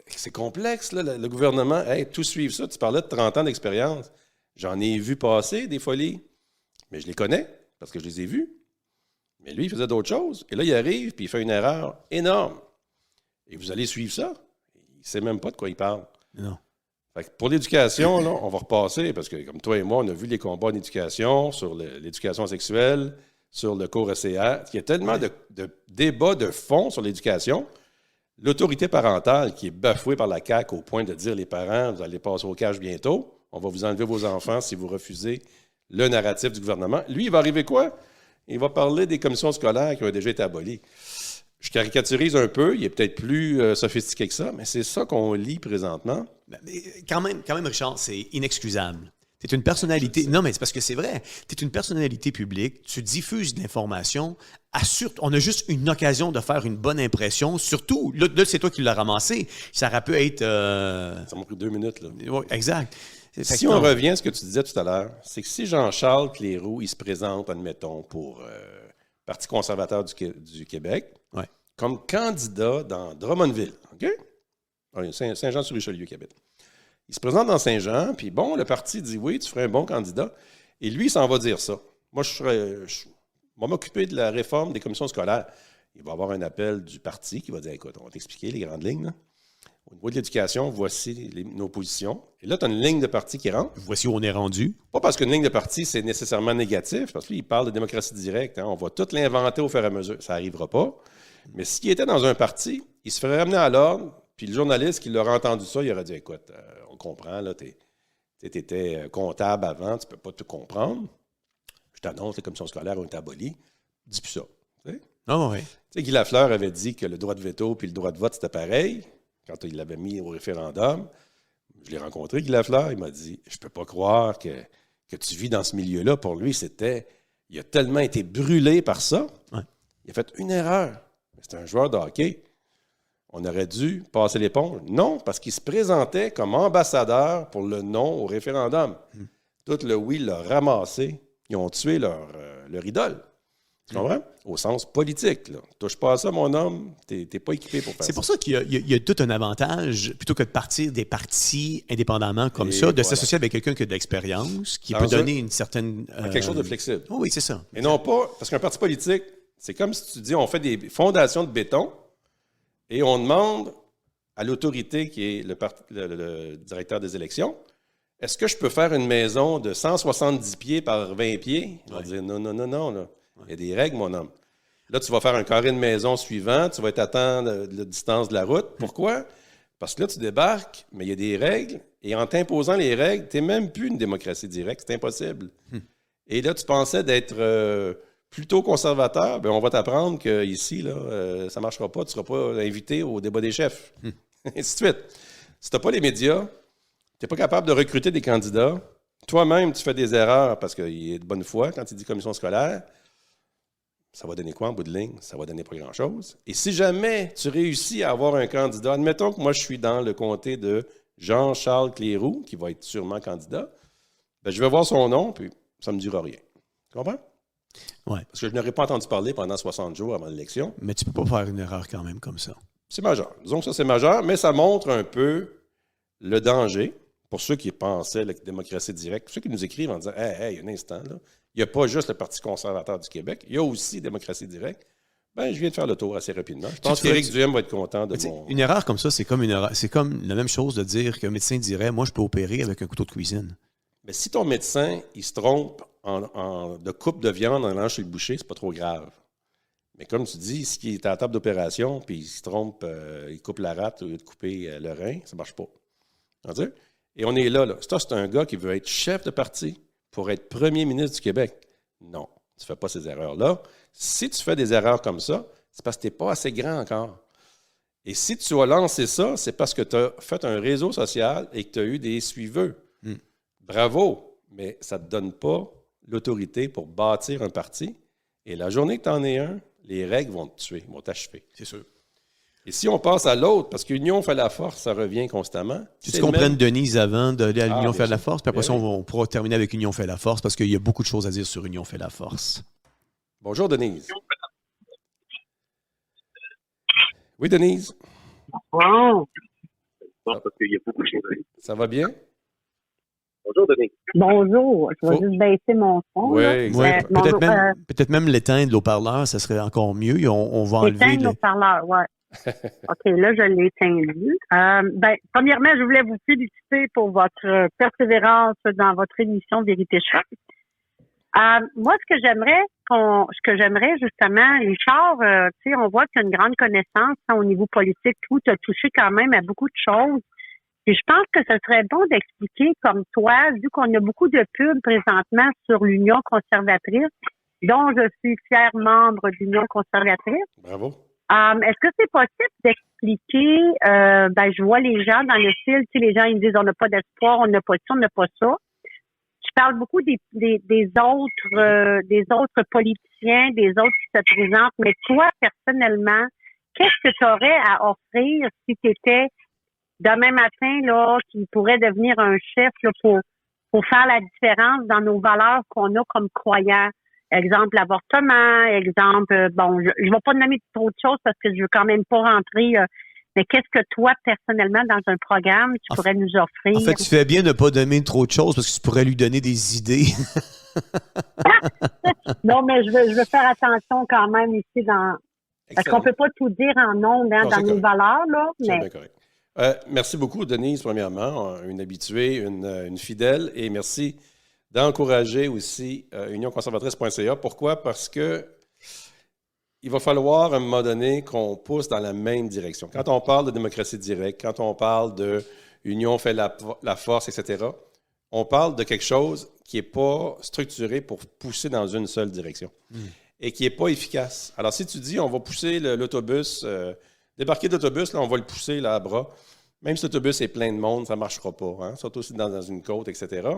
Speaker 1: C'est complexe, là, le gouvernement. Hey, tout suivre ça. Tu parlais de 30 ans d'expérience. J'en ai vu passer des folies. Mais je les connais parce que je les ai vus. Mais lui, il faisait d'autres choses. Et là, il arrive puis il fait une erreur énorme. Et vous allez suivre ça. Il ne sait même pas de quoi il parle.
Speaker 2: Non.
Speaker 1: Fait que pour l'éducation, là, on va repasser, parce que comme toi et moi, on a vu les combats en éducation, sur l'éducation sexuelle, sur le cours ECR. Il y a tellement de débats de fond sur l'éducation. L'autorité parentale qui est bafouée par la CAQ au point de dire les parents, vous allez passer au cash bientôt, on va vous enlever vos enfants si vous refusez le narratif du gouvernement. Lui, il va arriver quoi? Il va parler des commissions scolaires qui ont déjà été abolies. Je caricaturise un peu, il est peut-être plus sophistiqué que ça, mais c'est ça qu'on lit présentement.
Speaker 2: Mais quand même, Richard, c'est inexcusable. Tu es une personnalité... Non, mais c'est parce que c'est vrai. Tu es une personnalité publique, tu diffuses de l'information, on a juste une occasion de faire une bonne impression, surtout, là c'est toi qui l'as ramassé, ça aurait pu être...
Speaker 1: Ça m'a pris 2 minutes, là.
Speaker 2: Oui, exact.
Speaker 1: Si on revient à ce que tu disais tout à l'heure, c'est que si Jean-Charles Cléroux, il se présente, admettons, pour Parti conservateur du Québec,
Speaker 2: ouais,
Speaker 1: comme candidat dans Drummondville, OK? Saint-Jean-sur-Richelieu, Québec. Il se présente dans Saint-Jean, puis bon, le parti dit oui, tu ferais un bon candidat. Et lui, il s'en va dire ça. Moi, je vais m'occuper de la réforme des commissions scolaires. Il va avoir un appel du parti qui va dire, écoute, on va t'expliquer les grandes lignes, là. Au niveau de l'éducation, voici nos positions. Et là, tu as une ligne de parti qui rentre.
Speaker 2: Voici où on est rendu.
Speaker 1: Pas parce qu'une ligne de parti, c'est nécessairement négatif, parce qu'il parle de démocratie directe. Hein. On va tout l'inventer au fur et à mesure. Ça n'arrivera pas. Mais s'il était dans un parti, il se ferait ramener à l'ordre, puis le journaliste qui l'aurait entendu ça, il aurait dit, écoute, on comprend, là, tu étais comptable avant, tu ne peux pas tout comprendre. Je t'annonce, les commissions scolaires ont été abolies. Dis plus ça.
Speaker 2: Ah oui.
Speaker 1: Tu sais, Guy Lafleur avait dit que le droit de veto puis le droit de vote, c'était pareil. Quand il l'avait mis au référendum, je l'ai rencontré, Guy Lafleur, il m'a dit « Je peux pas croire que tu vis dans ce milieu-là. » Pour lui, il a tellement été brûlé par ça.
Speaker 2: Ouais.
Speaker 1: Il a fait une erreur. C'était un joueur de hockey. On aurait dû passer l'éponge. Non, parce qu'il se présentait comme ambassadeur pour le non au référendum. Tout le oui l'a ramassé. Ils ont tué leur idole. Tu comprends? Au sens politique. Là. Touche pas à ça, mon homme. T'es pas équipé pour faire ça.
Speaker 2: C'est pour ça qu'il y a tout un avantage, plutôt que de partir des partis indépendamment comme ça, de s'associer avec quelqu'un qui a de l'expérience, qui peut donner une certaine...
Speaker 1: quelque chose de flexible.
Speaker 2: Oh oui, c'est ça.
Speaker 1: Et non pas... Parce qu'un parti politique, c'est comme si tu dis, on fait des fondations de béton et on demande à l'autorité qui est le directeur des élections, est-ce que je peux faire une maison de 170 pieds par 20 pieds? On va dire non, non, non, non, là. Il y a des règles, mon homme. Là, tu vas faire un carré de maison suivant, tu vas t'attendre la distance de la route. Pourquoi? Parce que là, tu débarques, mais il y a des règles, et en t'imposant les règles, tu n'es même plus une démocratie directe, c'est impossible. Et là, tu pensais d'être plutôt conservateur, bien, on va t'apprendre qu'ici, là, ça ne marchera pas, tu ne seras pas invité au débat des chefs. Et ainsi de suite. Si tu n'as pas les médias, tu n'es pas capable de recruter des candidats, toi-même, tu fais des erreurs parce qu'il est de bonne foi quand il dit commission scolaire, ça va donner quoi en bout de ligne? Ça va donner pas grand-chose. Et si jamais tu réussis à avoir un candidat, admettons que moi, je suis dans le comté de Jean-Charles Cléroux, qui va être sûrement candidat, ben, je vais voir son nom, puis ça ne me dira rien. Tu comprends?
Speaker 2: Oui.
Speaker 1: Parce que je n'aurais pas entendu parler pendant 60 jours avant l'élection.
Speaker 2: Mais tu ne peux pas faire une erreur quand même comme ça.
Speaker 1: C'est majeur. Disons que ça, c'est majeur, mais ça montre un peu le danger pour ceux qui pensaient la démocratie directe, pour ceux qui nous écrivent en disant « Hey, un instant, là, il n'y a pas juste le Parti conservateur du Québec, il y a aussi démocratie directe. » Ben, je viens de faire le tour assez rapidement. Je pense qu'Éric Duhem va être content de mon...
Speaker 2: Une erreur comme ça, c'est comme une erreur. C'est comme la même chose de dire qu'un médecin dirait « Moi, je peux opérer avec un couteau de cuisine. »
Speaker 1: Mais si ton médecin, il se trompe de coupe de viande en allant chez le boucher, c'est pas trop grave. Mais comme tu dis, si il est à la table d'opération puis il se trompe, il coupe la rate au lieu de couper le rein, ça marche pas. Et on est là. Ça, c'est un gars qui veut être chef de parti pour être premier ministre du Québec. Non, tu ne fais pas ces erreurs-là. Si tu fais des erreurs comme ça, c'est parce que tu n'es pas assez grand encore. Et si tu as lancé ça, c'est parce que tu as fait un réseau social et que tu as eu des suiveux. Bravo, mais ça ne te donne pas l'autorité pour bâtir un parti. Et la journée que tu en es un, les règles vont te tuer, vont t'achever.
Speaker 2: C'est sûr.
Speaker 1: Et si on passe à l'autre, parce qu'union fait la force, ça revient constamment.
Speaker 2: Tu comprends Denise avant d'aller à l'Union fait la force, puis après ça,
Speaker 1: oui.
Speaker 2: on pourra terminer avec Union fait la force, parce qu'il y a beaucoup de choses à dire sur Union fait la force.
Speaker 1: Bonjour, Denise. Oui, Denise.
Speaker 3: Wow.
Speaker 4: Parce qu'il y a beaucoup de choses à dire.
Speaker 1: Ça va bien?
Speaker 4: Bonjour, Denis.
Speaker 3: Bonjour, je vais juste baisser mon son.
Speaker 1: Oui,
Speaker 3: là.
Speaker 1: exact.
Speaker 2: Peut-être même l'éteindre, l'haut-parleur, ça serait encore mieux. On va enlever...
Speaker 3: Éteindre l'haut-parleur, oui. OK, là, je l'ai éteint. Premièrement, je voulais vous féliciter pour votre persévérance dans votre émission Vérité Choc. Moi, ce que j'aimerais justement, Richard, tu sais, on voit que tu as une grande connaissance au niveau politique, tu as touché quand même à beaucoup de choses. Et je pense que ce serait bon d'expliquer comme toi, vu qu'on a beaucoup de pubs présentement sur l'Union conservatrice, dont je suis fière membre de l'Union conservatrice.
Speaker 1: Bravo.
Speaker 3: Est-ce que c'est possible d'expliquer, je vois les gens dans le style, tu sais, les gens ils me disent on n'a pas d'espoir, on n'a pas ça, on n'a pas ça. Je parle beaucoup des autres politiciens, des autres qui se présentent, mais toi, personnellement, qu'est-ce que tu aurais à offrir si tu étais demain matin, là, qui pourrait devenir un chef là, pour faire la différence dans nos valeurs qu'on a comme croyants? Exemple, l'avortement, exemple, je ne vais pas nommer trop de choses parce que je veux quand même pas rentrer, mais qu'est-ce que toi, personnellement, dans un programme, tu pourrais nous offrir?
Speaker 2: En fait, tu fais bien de ne pas donner trop de choses parce que tu pourrais lui donner des idées.
Speaker 3: Non, mais je veux faire attention quand même ici parce qu'on ne peut pas tout dire en ondes dans nos valeurs, là.
Speaker 1: C'est bien correct. Merci beaucoup, Denise, premièrement, une habituée, une fidèle, et merci d'encourager aussi unionconservatrice.ca. Pourquoi? Parce que il va falloir, à un moment donné, qu'on pousse dans la même direction. Quand on parle de démocratie directe, quand on parle de Union fait la force, etc., on parle de quelque chose qui n'est pas structuré pour pousser dans une seule direction et qui n'est pas efficace. Alors, si tu dis, on va pousser l'autobus, débarquer d'autobus, là, on va le pousser là, à bras, même si l'autobus est plein de monde, ça ne marchera pas, hein? Surtout aussi dans une côte, etc.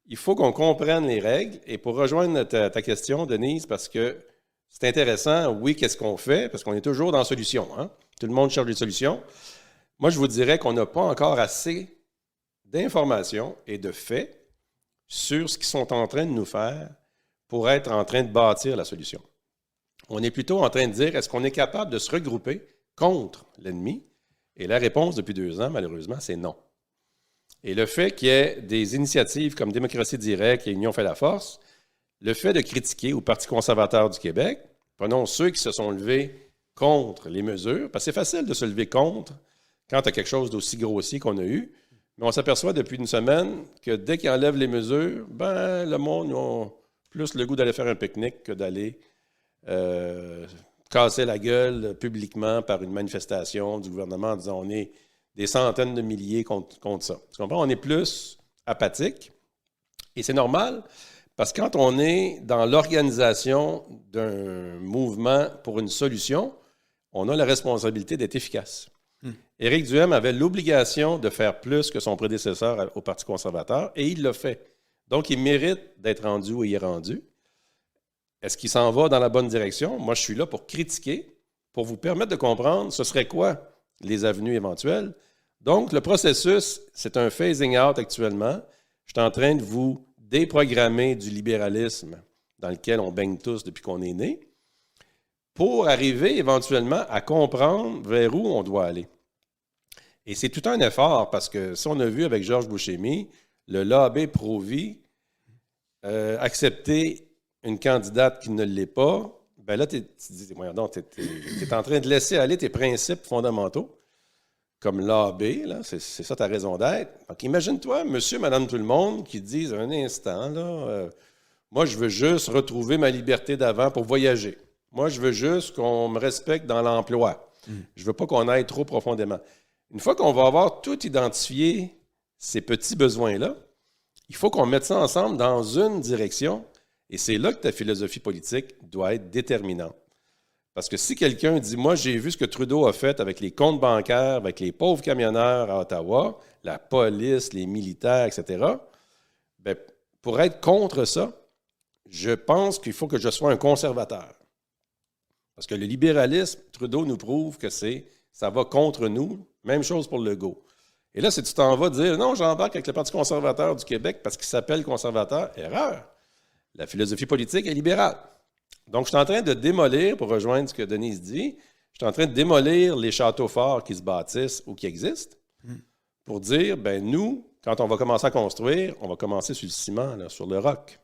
Speaker 1: Il faut qu'on comprenne les règles. Et pour rejoindre ta question, Denise, parce que c'est intéressant, oui, qu'est-ce qu'on fait? Parce qu'on est toujours dans la solution. Hein? Tout le monde cherche des solutions. Moi, je vous dirais qu'on n'a pas encore assez d'informations et de faits sur ce qu'ils sont en train de nous faire pour être en train de bâtir la solution. On est plutôt en train de dire, est-ce qu'on est capable de se regrouper contre l'ennemi? Et la réponse, depuis 2 ans, malheureusement, c'est non. Et le fait qu'il y ait des initiatives comme Démocratie directe et Union fait la force, le fait de critiquer au Parti conservateur du Québec, prenons ceux qui se sont levés contre les mesures, parce que c'est facile de se lever contre quand tu as quelque chose d'aussi grossier qu'on a eu, mais on s'aperçoit depuis une semaine que dès qu'ils enlèvent les mesures, le monde a plus le goût d'aller faire un pique-nique que d'aller casser la gueule publiquement par une manifestation du gouvernement en disant on est des centaines de milliers contre ça. Tu comprends? On est plus apathique et c'est normal parce que quand on est dans l'organisation d'un mouvement pour une solution, on a la responsabilité d'être efficace. Éric Duhem avait l'obligation de faire plus que son prédécesseur au Parti conservateur et il l'a fait. Donc, il mérite d'être rendu où il est rendu. Est-ce qu'il s'en va dans la bonne direction? Moi, je suis là pour critiquer, pour vous permettre de comprendre ce serait quoi les avenues éventuelles. Donc, le processus, c'est un phasing out actuellement. Je suis en train de vous déprogrammer du libéralisme dans lequel on baigne tous depuis qu'on est né, pour arriver éventuellement à comprendre vers où on doit aller. Et c'est tout un effort, parce que si on a vu avec Georges Buscemi, le lobby pro-vie accepter une candidate qui ne l'est pas, bien là, tu dis, t'es en train de laisser aller tes principes fondamentaux, comme l'AB, là, c'est ça ta raison d'être. Donc, imagine-toi, monsieur, madame, tout le monde, qui disent un instant, là, moi, je veux juste retrouver ma liberté d'avant pour voyager. Moi, je veux juste qu'on me respecte dans l'emploi. Je veux pas qu'on aille trop profondément. Une fois qu'on va avoir tout identifié, ces petits besoins-là, il faut qu'on mette ça ensemble dans une direction, et c'est là que ta philosophie politique doit être déterminante. Parce que si quelqu'un dit « Moi, j'ai vu ce que Trudeau a fait avec les comptes bancaires, avec les pauvres camionneurs à Ottawa, la police, les militaires, etc. », bien, pour être contre ça, je pense qu'il faut que je sois un conservateur. Parce que le libéralisme, Trudeau nous prouve que ça va contre nous. Même chose pour Legault. Et là, si tu t'en vas dire « Non, j'embarque avec le Parti conservateur du Québec parce qu'il s'appelle conservateur », erreur. La philosophie politique est libérale. Donc, je suis en train de démolir, pour rejoindre ce que Denise dit, je suis en train de démolir les châteaux forts qui se bâtissent ou qui existent pour dire, ben nous, quand on va commencer à construire, on va commencer sur le ciment, là, sur le roc,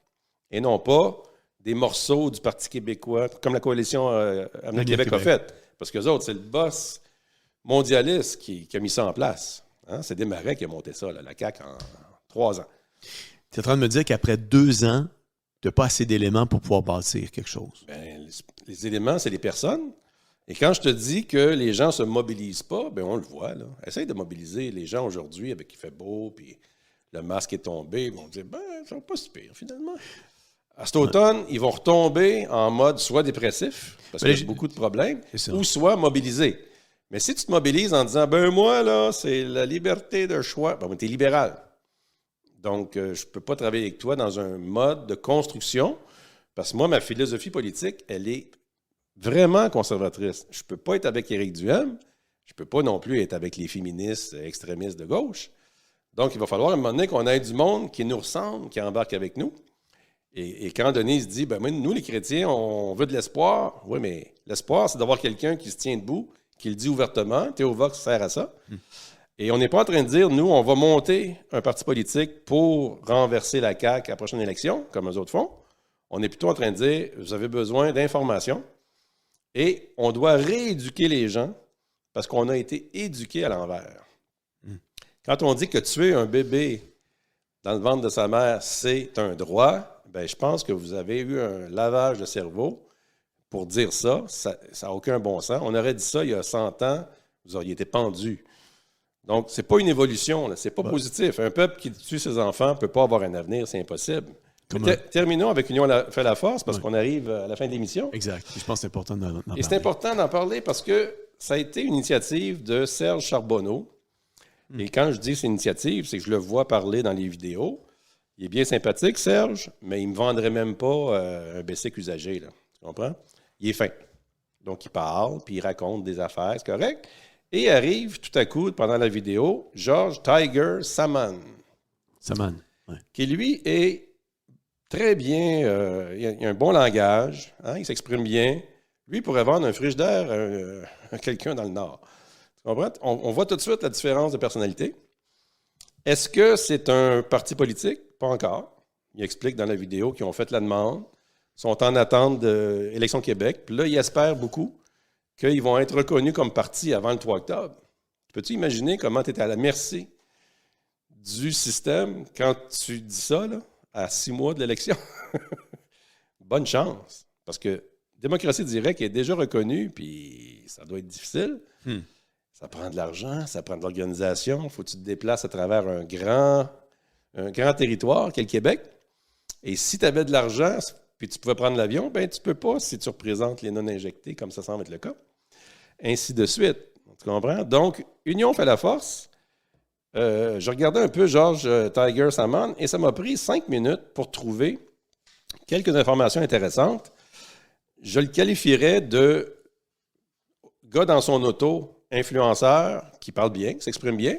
Speaker 1: et non pas des morceaux du Parti québécois, comme la coalition Avenir Québec a fait. Parce qu'eux autres, c'est le boss mondialiste qui a mis ça en place. Hein? C'est Desmarais qui a monté ça, là, la CAQ, en 3 ans.
Speaker 2: Tu es en train de me dire qu'après 2 ans, tu n'as pas assez d'éléments pour pouvoir bâtir quelque chose.
Speaker 1: Ben, les éléments, c'est les personnes. Et quand je te dis que les gens ne se mobilisent pas, ben on le voit. Là. Essaye de mobiliser les gens aujourd'hui avec il fait beau, puis le masque est tombé. Ils vont dire, ben, ça va pas si pire, finalement. À cet automne, ils vont retomber en mode soit dépressif, parce qu'il y a beaucoup de problèmes, ou soit mobilisés. Mais si tu te mobilises en disant, ben moi, là, c'est la liberté de choix, ben, tu es libéral. Donc, je ne peux pas travailler avec toi dans un mode de construction, parce que moi, ma philosophie politique, elle est vraiment conservatrice. Je ne peux pas être avec Éric Duhem, je ne peux pas non plus être avec les féministes extrémistes de gauche. Donc, il va falloir à un moment donné qu'on ait du monde qui nous ressemble, qui embarque avec nous. Et quand Denise dit, ben nous, les chrétiens, on veut de l'espoir. Oui, mais l'espoir, c'est d'avoir quelqu'un qui se tient debout, qui le dit ouvertement. Théovox sert à ça. Et on n'est pas en train de dire, nous, on va monter un parti politique pour renverser la CAQ à la prochaine élection, comme eux autres font. On est plutôt en train de dire, vous avez besoin d'informations et on doit rééduquer les gens parce qu'on a été éduqués à l'envers. Quand on dit que tuer un bébé dans le ventre de sa mère, c'est un droit, bien, je pense que vous avez eu un lavage de cerveau pour dire ça. Ça n'a aucun bon sens. On aurait dit ça il y a 100 ans, vous auriez été pendus. Donc, ce n'est pas une évolution, ce n'est pas positif. Un peuple qui tue ses enfants ne peut pas avoir un avenir, c'est impossible. Terminons avec Union fait la force, parce qu'on arrive à la fin de l'émission.
Speaker 2: Exact. Je pense que c'est important d'en parler.
Speaker 1: Et c'est important d'en parler parce que ça a été une initiative de Serge Charbonneau. Et quand je dis c'est une initiative, c'est que je le vois parler dans les vidéos. Il est bien sympathique, Serge, mais il ne me vendrait même pas un bicycle usagé. Là. Tu comprends? Il est fin. Donc, il parle, puis il raconte des affaires, c'est correct. Et arrive tout à coup, pendant la vidéo, George Tiger Saman.
Speaker 2: Saman, oui.
Speaker 1: Qui, lui, est très bien, il a un bon langage, hein, il s'exprime bien. Lui, il pourrait vendre un frigidaire à quelqu'un dans le Nord. Tu comprends? On voit tout de suite la différence de personnalité. Est-ce que c'est un parti politique? Pas encore. Il explique dans la vidéo qu'ils ont fait la demande, sont en attente de l'Élection Québec. Puis là, ils espèrent beaucoup qu'ils vont être reconnus comme parti avant le 3 octobre. Peux-tu imaginer comment tu es à la merci du système quand tu dis ça, là, à 6 mois de l'élection? Bonne chance. Parce que démocratie directe est déjà reconnue, puis ça doit être difficile. Ça prend de l'argent, ça prend de l'organisation. Il faut que tu te déplaces à travers un grand territoire qu'est le Québec. Et si tu avais de l'argent, puis tu pouvais prendre l'avion, bien, tu ne peux pas si tu représentes les non-injectés, comme ça semble être le cas. Ainsi de suite. Tu comprends? Donc, Union fait la force. je regardais un peu George Tiger Salmon et ça m'a pris 5 minutes pour trouver quelques informations intéressantes. Je le qualifierais de gars dans son auto, influenceur, qui parle bien, qui s'exprime bien,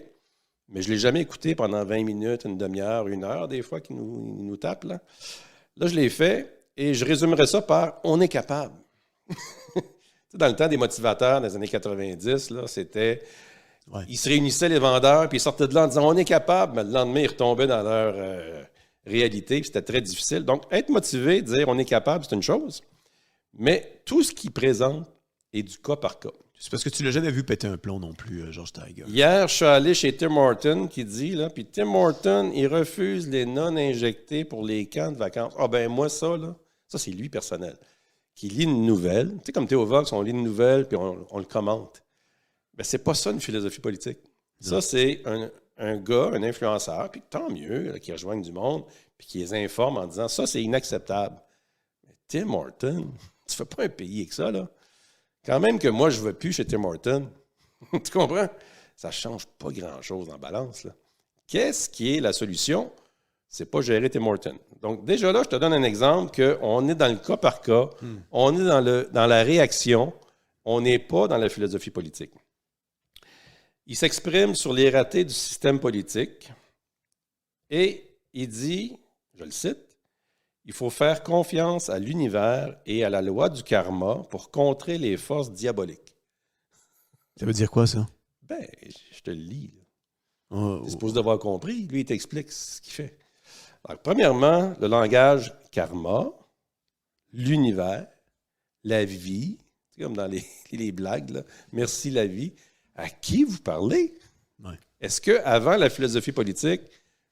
Speaker 1: mais je ne l'ai jamais écouté pendant 20 minutes, une demi-heure, 1 heure, des fois, qu'il nous tape. Là, je l'ai fait et je résumerais ça par « on est capable ». Dans le temps des motivateurs, dans les années 90, là, c'était... Ouais. Ils se réunissaient, les vendeurs, puis ils sortaient de là en disant « on est capable », mais le lendemain, ils retombaient dans leur réalité, puis c'était très difficile. Donc, être motivé, dire « on est capable », c'est une chose, mais tout ce qu'ils présentent est du cas par cas.
Speaker 2: C'est parce que tu ne l'as jamais vu péter un plomb non plus, George Tiger.
Speaker 1: Hier, je suis allé chez Tim Horton qui dit, là, puis Tim Horton, il refuse les non-injectés pour les camps de vacances. Ah ben moi, ça, c'est lui personnel, qui lit une nouvelle. Tu sais, comme Théo Vox, on lit une nouvelle, puis on le commente. Ben, c'est pas ça une philosophie politique. Non. Ça, c'est un gars, un influenceur, puis tant mieux, là, qui rejoigne du monde, puis qui les informe en disant, ça, c'est inacceptable. Mais Tim Horton, tu fais pas un pays avec ça, là. Quand même que moi, je ne vais plus chez Tim Horton. Tu comprends? Ça ne change pas grand-chose en balance, là. Qu'est-ce qui est la solution? C'est pas gérer Tim Horton. Donc, déjà là, je te donne un exemple qu'on est dans le cas par cas, on est dans la réaction, on n'est pas dans la philosophie politique. Il s'exprime sur les ratés du système politique et il dit, je le cite, « Il faut faire confiance à l'univers et à la loi du karma pour contrer les forces diaboliques. »
Speaker 2: Ça veut dire quoi, ça?
Speaker 1: Ben, je te le lis. Tu es supposé d'avoir compris. Lui, il t'explique ce qu'il fait. Alors, premièrement, le langage karma, l'univers, la vie, c'est comme dans les blagues, là. Merci la vie. À qui vous parlez? Ouais. Est-ce qu'avant la philosophie politique,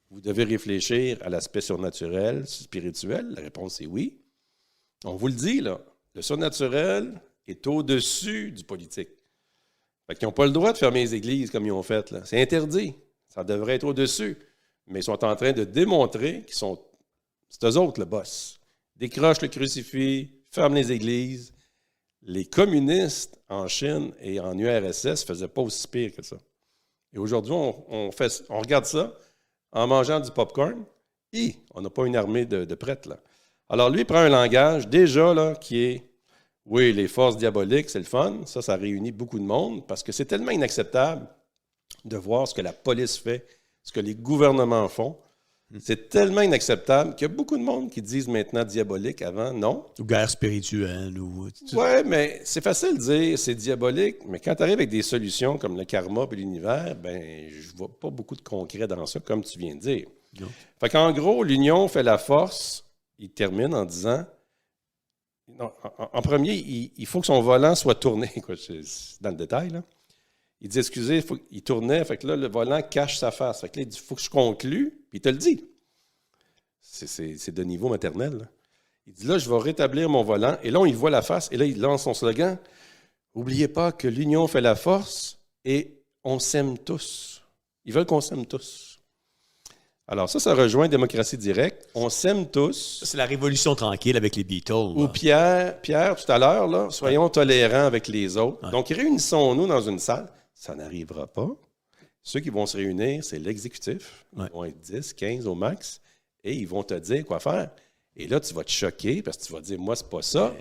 Speaker 1: vous devez réfléchir à l'aspect surnaturel, spirituel? La réponse est oui. On vous le dit, là, le surnaturel est au-dessus du politique. Fait qu'ils n'ont pas le droit de fermer les églises comme ils ont fait, là. C'est interdit. Ça devrait être au-dessus. Mais ils sont en train de démontrer qu'ils sont... C'est eux autres, le boss. Décrochent le crucifix, ferment les églises. Les communistes en Chine et en URSS ne faisaient pas aussi pire que ça. Et aujourd'hui, on regarde ça en mangeant du popcorn. Et on n'a pas une armée de prêtres, là. Alors, lui, il prend un langage déjà là, qui est, oui, les forces diaboliques, c'est le fun. Ça réunit beaucoup de monde parce que c'est tellement inacceptable de voir ce que la police fait, ce que les gouvernements font. C'est tellement inacceptable qu'il y a beaucoup de monde qui disent maintenant diabolique, avant, non.
Speaker 2: Ou guerre spirituelle.
Speaker 1: Oui, mais c'est facile de dire c'est diabolique, mais quand tu arrives avec des solutions comme le karma et l'univers, ben je vois pas beaucoup de concret dans ça, comme tu viens de dire. Non. Fait qu'en gros, l'union fait la force. Il termine en disant, non, en premier, il faut que son volant soit tourné. C'est dans le détail, là. Il dit, excusez, il tournait, fait que là, le volant cache sa face. Fait que là, il dit, il faut que je conclue, puis il te le dit. C'est de niveau maternel, là. Il dit, là, je vais rétablir mon volant. Et là, il voit la face, et là, il lance son slogan. N'oubliez pas que l'union fait la force, et on s'aime tous. Ils veulent qu'on s'aime tous. Alors ça rejoint Démocratie directe. On s'aime tous.
Speaker 2: C'est la révolution tranquille avec les Beatles.
Speaker 1: Ou Pierre, tout à l'heure, là, soyons tolérants avec les autres. Ouais. Donc, réunissons-nous dans une salle. Ça n'arrivera pas. Ceux qui vont se réunir, c'est l'exécutif. Ils vont être 10, 15 au max. Et ils vont te dire quoi faire. Et là, tu vas te choquer parce que tu vas dire, moi, c'est pas ça.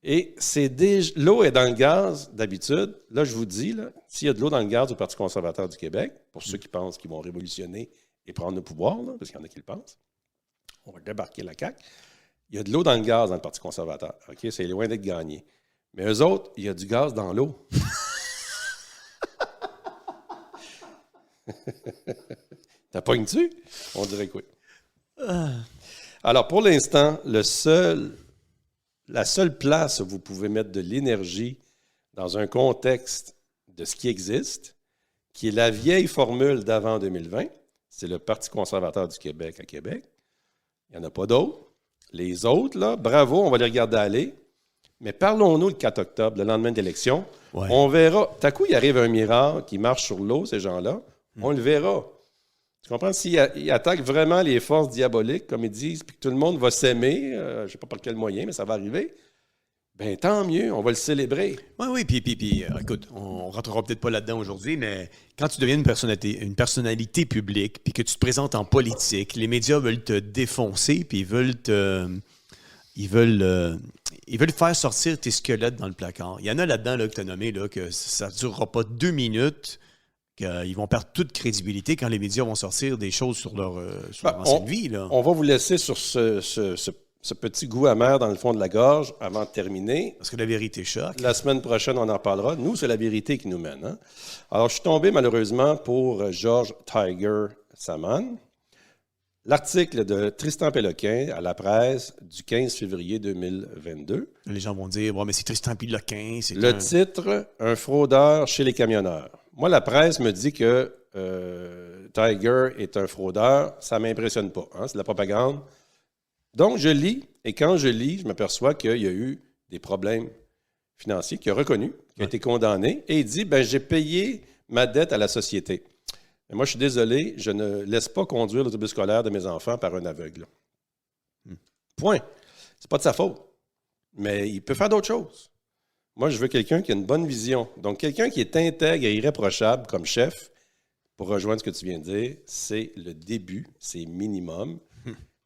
Speaker 1: Et c'est l'eau est dans le gaz d'habitude. Là, je vous dis, là, s'il y a de l'eau dans le gaz du Parti conservateur du Québec, pour ceux qui pensent qu'ils vont révolutionner et prendre le pouvoir, là, parce qu'il y en a qui le pensent, on va débarquer la CAQ. Il y a de l'eau dans le gaz dans le Parti conservateur. OK, c'est loin d'être gagné. Mais eux autres, il y a du gaz dans l'eau. T'as pogné-tu? On dirait que oui. Alors, pour l'instant, la seule place où vous pouvez mettre de l'énergie dans un contexte de ce qui existe, qui est la vieille formule d'avant 2020, c'est le Parti conservateur du Québec à Québec. Il n'y en a pas d'autres. Les autres, là, bravo, on va les regarder aller. Mais parlons-nous le 4 octobre, le lendemain de l'élection. Ouais. On verra. Tout à coup, il arrive un miracle qui marche sur l'eau, ces gens-là. On le verra. Tu comprends? S'ils attaquent vraiment les forces diaboliques, comme ils disent, puis que tout le monde va s'aimer, je ne sais pas par quel moyen, mais ça va arriver, Ben tant mieux, on va le célébrer.
Speaker 2: Oui, puis écoute, on rentrera peut-être pas là-dedans aujourd'hui, mais quand tu deviens une personnalité publique, puis que tu te présentes en politique, les médias veulent te défoncer, puis ils veulent faire sortir tes squelettes dans le placard. Il y en a là-dedans là, que tu as nommé là, que ça ne durera pas 2 minutes, qu'ils vont perdre toute crédibilité quand les médias vont sortir des choses sur leur ancienne vie. Là.
Speaker 1: On va vous laisser sur ce petit goût amer dans le fond de la gorge avant de terminer.
Speaker 2: Parce que la vérité choque.
Speaker 1: La semaine prochaine, on en parlera. Nous, c'est la vérité qui nous mène. Hein? Alors, je suis tombé malheureusement pour George Tiger Saman. L'article de Tristan Péloquin à la presse du 15 février 2022.
Speaker 2: Les gens vont dire, mais c'est Tristan Péloquin.
Speaker 1: Titre, « Un fraudeur chez les camionneurs ». Moi, la presse me dit que Tiger est un fraudeur. Ça ne m'impressionne pas. Hein? C'est de la propagande. Donc, je lis, et quand je lis, je m'aperçois qu'il y a eu des problèmes financiers, qu'il a reconnu, qu'il a été condamné, et il dit, j'ai payé ma dette à la société. Mais moi, je suis désolé, je ne laisse pas conduire l'autobus scolaire de mes enfants par un aveugle. Point. C'est pas de sa faute. Mais il peut faire d'autres choses. Moi, je veux quelqu'un qui a une bonne vision. Donc, quelqu'un qui est intègre et irréprochable comme chef, pour rejoindre ce que tu viens de dire, c'est le début, c'est minimum.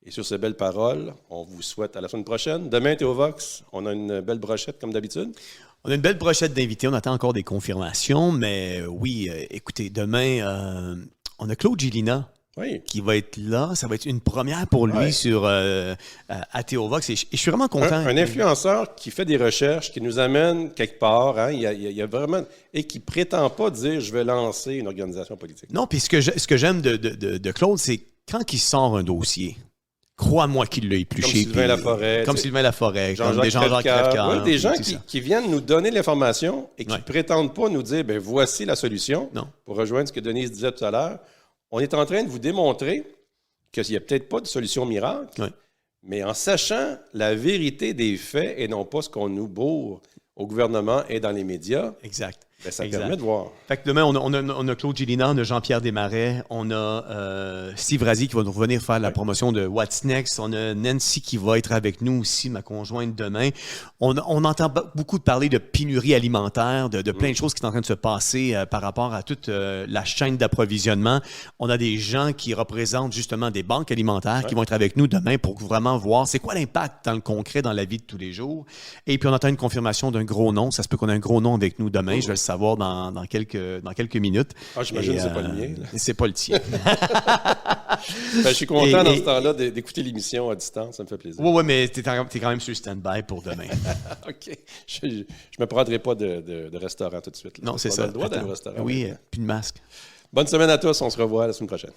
Speaker 1: Et sur ces belles paroles, on vous souhaite à la semaine prochaine. Demain, Théovox, on a une belle brochette comme d'habitude.
Speaker 2: On a une belle brochette d'invités. On attend encore des confirmations. Mais oui, écoutez, demain, on a Claude Gélina qui va être là. Ça va être une première pour lui à Théovox. Et je suis vraiment content.
Speaker 1: Un influenceur qui fait des recherches, qui nous amène quelque part. Hein, il y a vraiment... Et qui ne prétend pas dire « je vais lancer une organisation politique ».
Speaker 2: Non, puis ce que j'aime de Claude, c'est quand il sort un dossier... Crois-moi qu'il l'a épluché. Comme Sylvain Laforêt. Comme des Jean-Jacques Crèvecoeur.
Speaker 1: Des gens qui viennent nous donner l'information et qui ne prétendent pas nous dire voici la solution.
Speaker 2: Non.
Speaker 1: Pour rejoindre ce que Denise disait tout à l'heure, on est en train de vous démontrer qu'il n'y a peut-être pas de solution miracle, mais en sachant la vérité des faits et non pas ce qu'on nous bourre au gouvernement et dans les médias.
Speaker 2: Exact.
Speaker 1: Ça permet de voir.
Speaker 2: Fait que demain, on a Claude Gélina, on a Jean-Pierre Desmarais, on a Steve Razi qui va nous revenir faire la promotion de What's Next, on a Nancy qui va être avec nous aussi, ma conjointe, demain. On entend beaucoup parler de pénurie alimentaire, de plein de choses qui sont en train de se passer par rapport à toute la chaîne d'approvisionnement. On a des gens qui représentent justement des banques alimentaires qui vont être avec nous demain pour vraiment voir c'est quoi l'impact dans le concret, dans la vie de tous les jours. Et puis on attend une confirmation d'un gros nom. Ça se peut qu'on ait un gros nom avec nous demain. Je vais le savoir dans quelques minutes.
Speaker 1: J'imagine que c'est pas le mien. Là.
Speaker 2: C'est pas le tien.
Speaker 1: Je suis content dans ce temps-là d'écouter l'émission à distance. Ça me fait plaisir.
Speaker 2: Oui, mais t'es quand même sur le stand-by pour demain.
Speaker 1: OK. Je ne me prendrai pas de restaurant tout de suite. Là.
Speaker 2: Non, c'est ça.
Speaker 1: Le droit d'aller au restaurant.
Speaker 2: Oui, puis de masque.
Speaker 1: Bonne semaine à tous. On se revoit la semaine prochaine.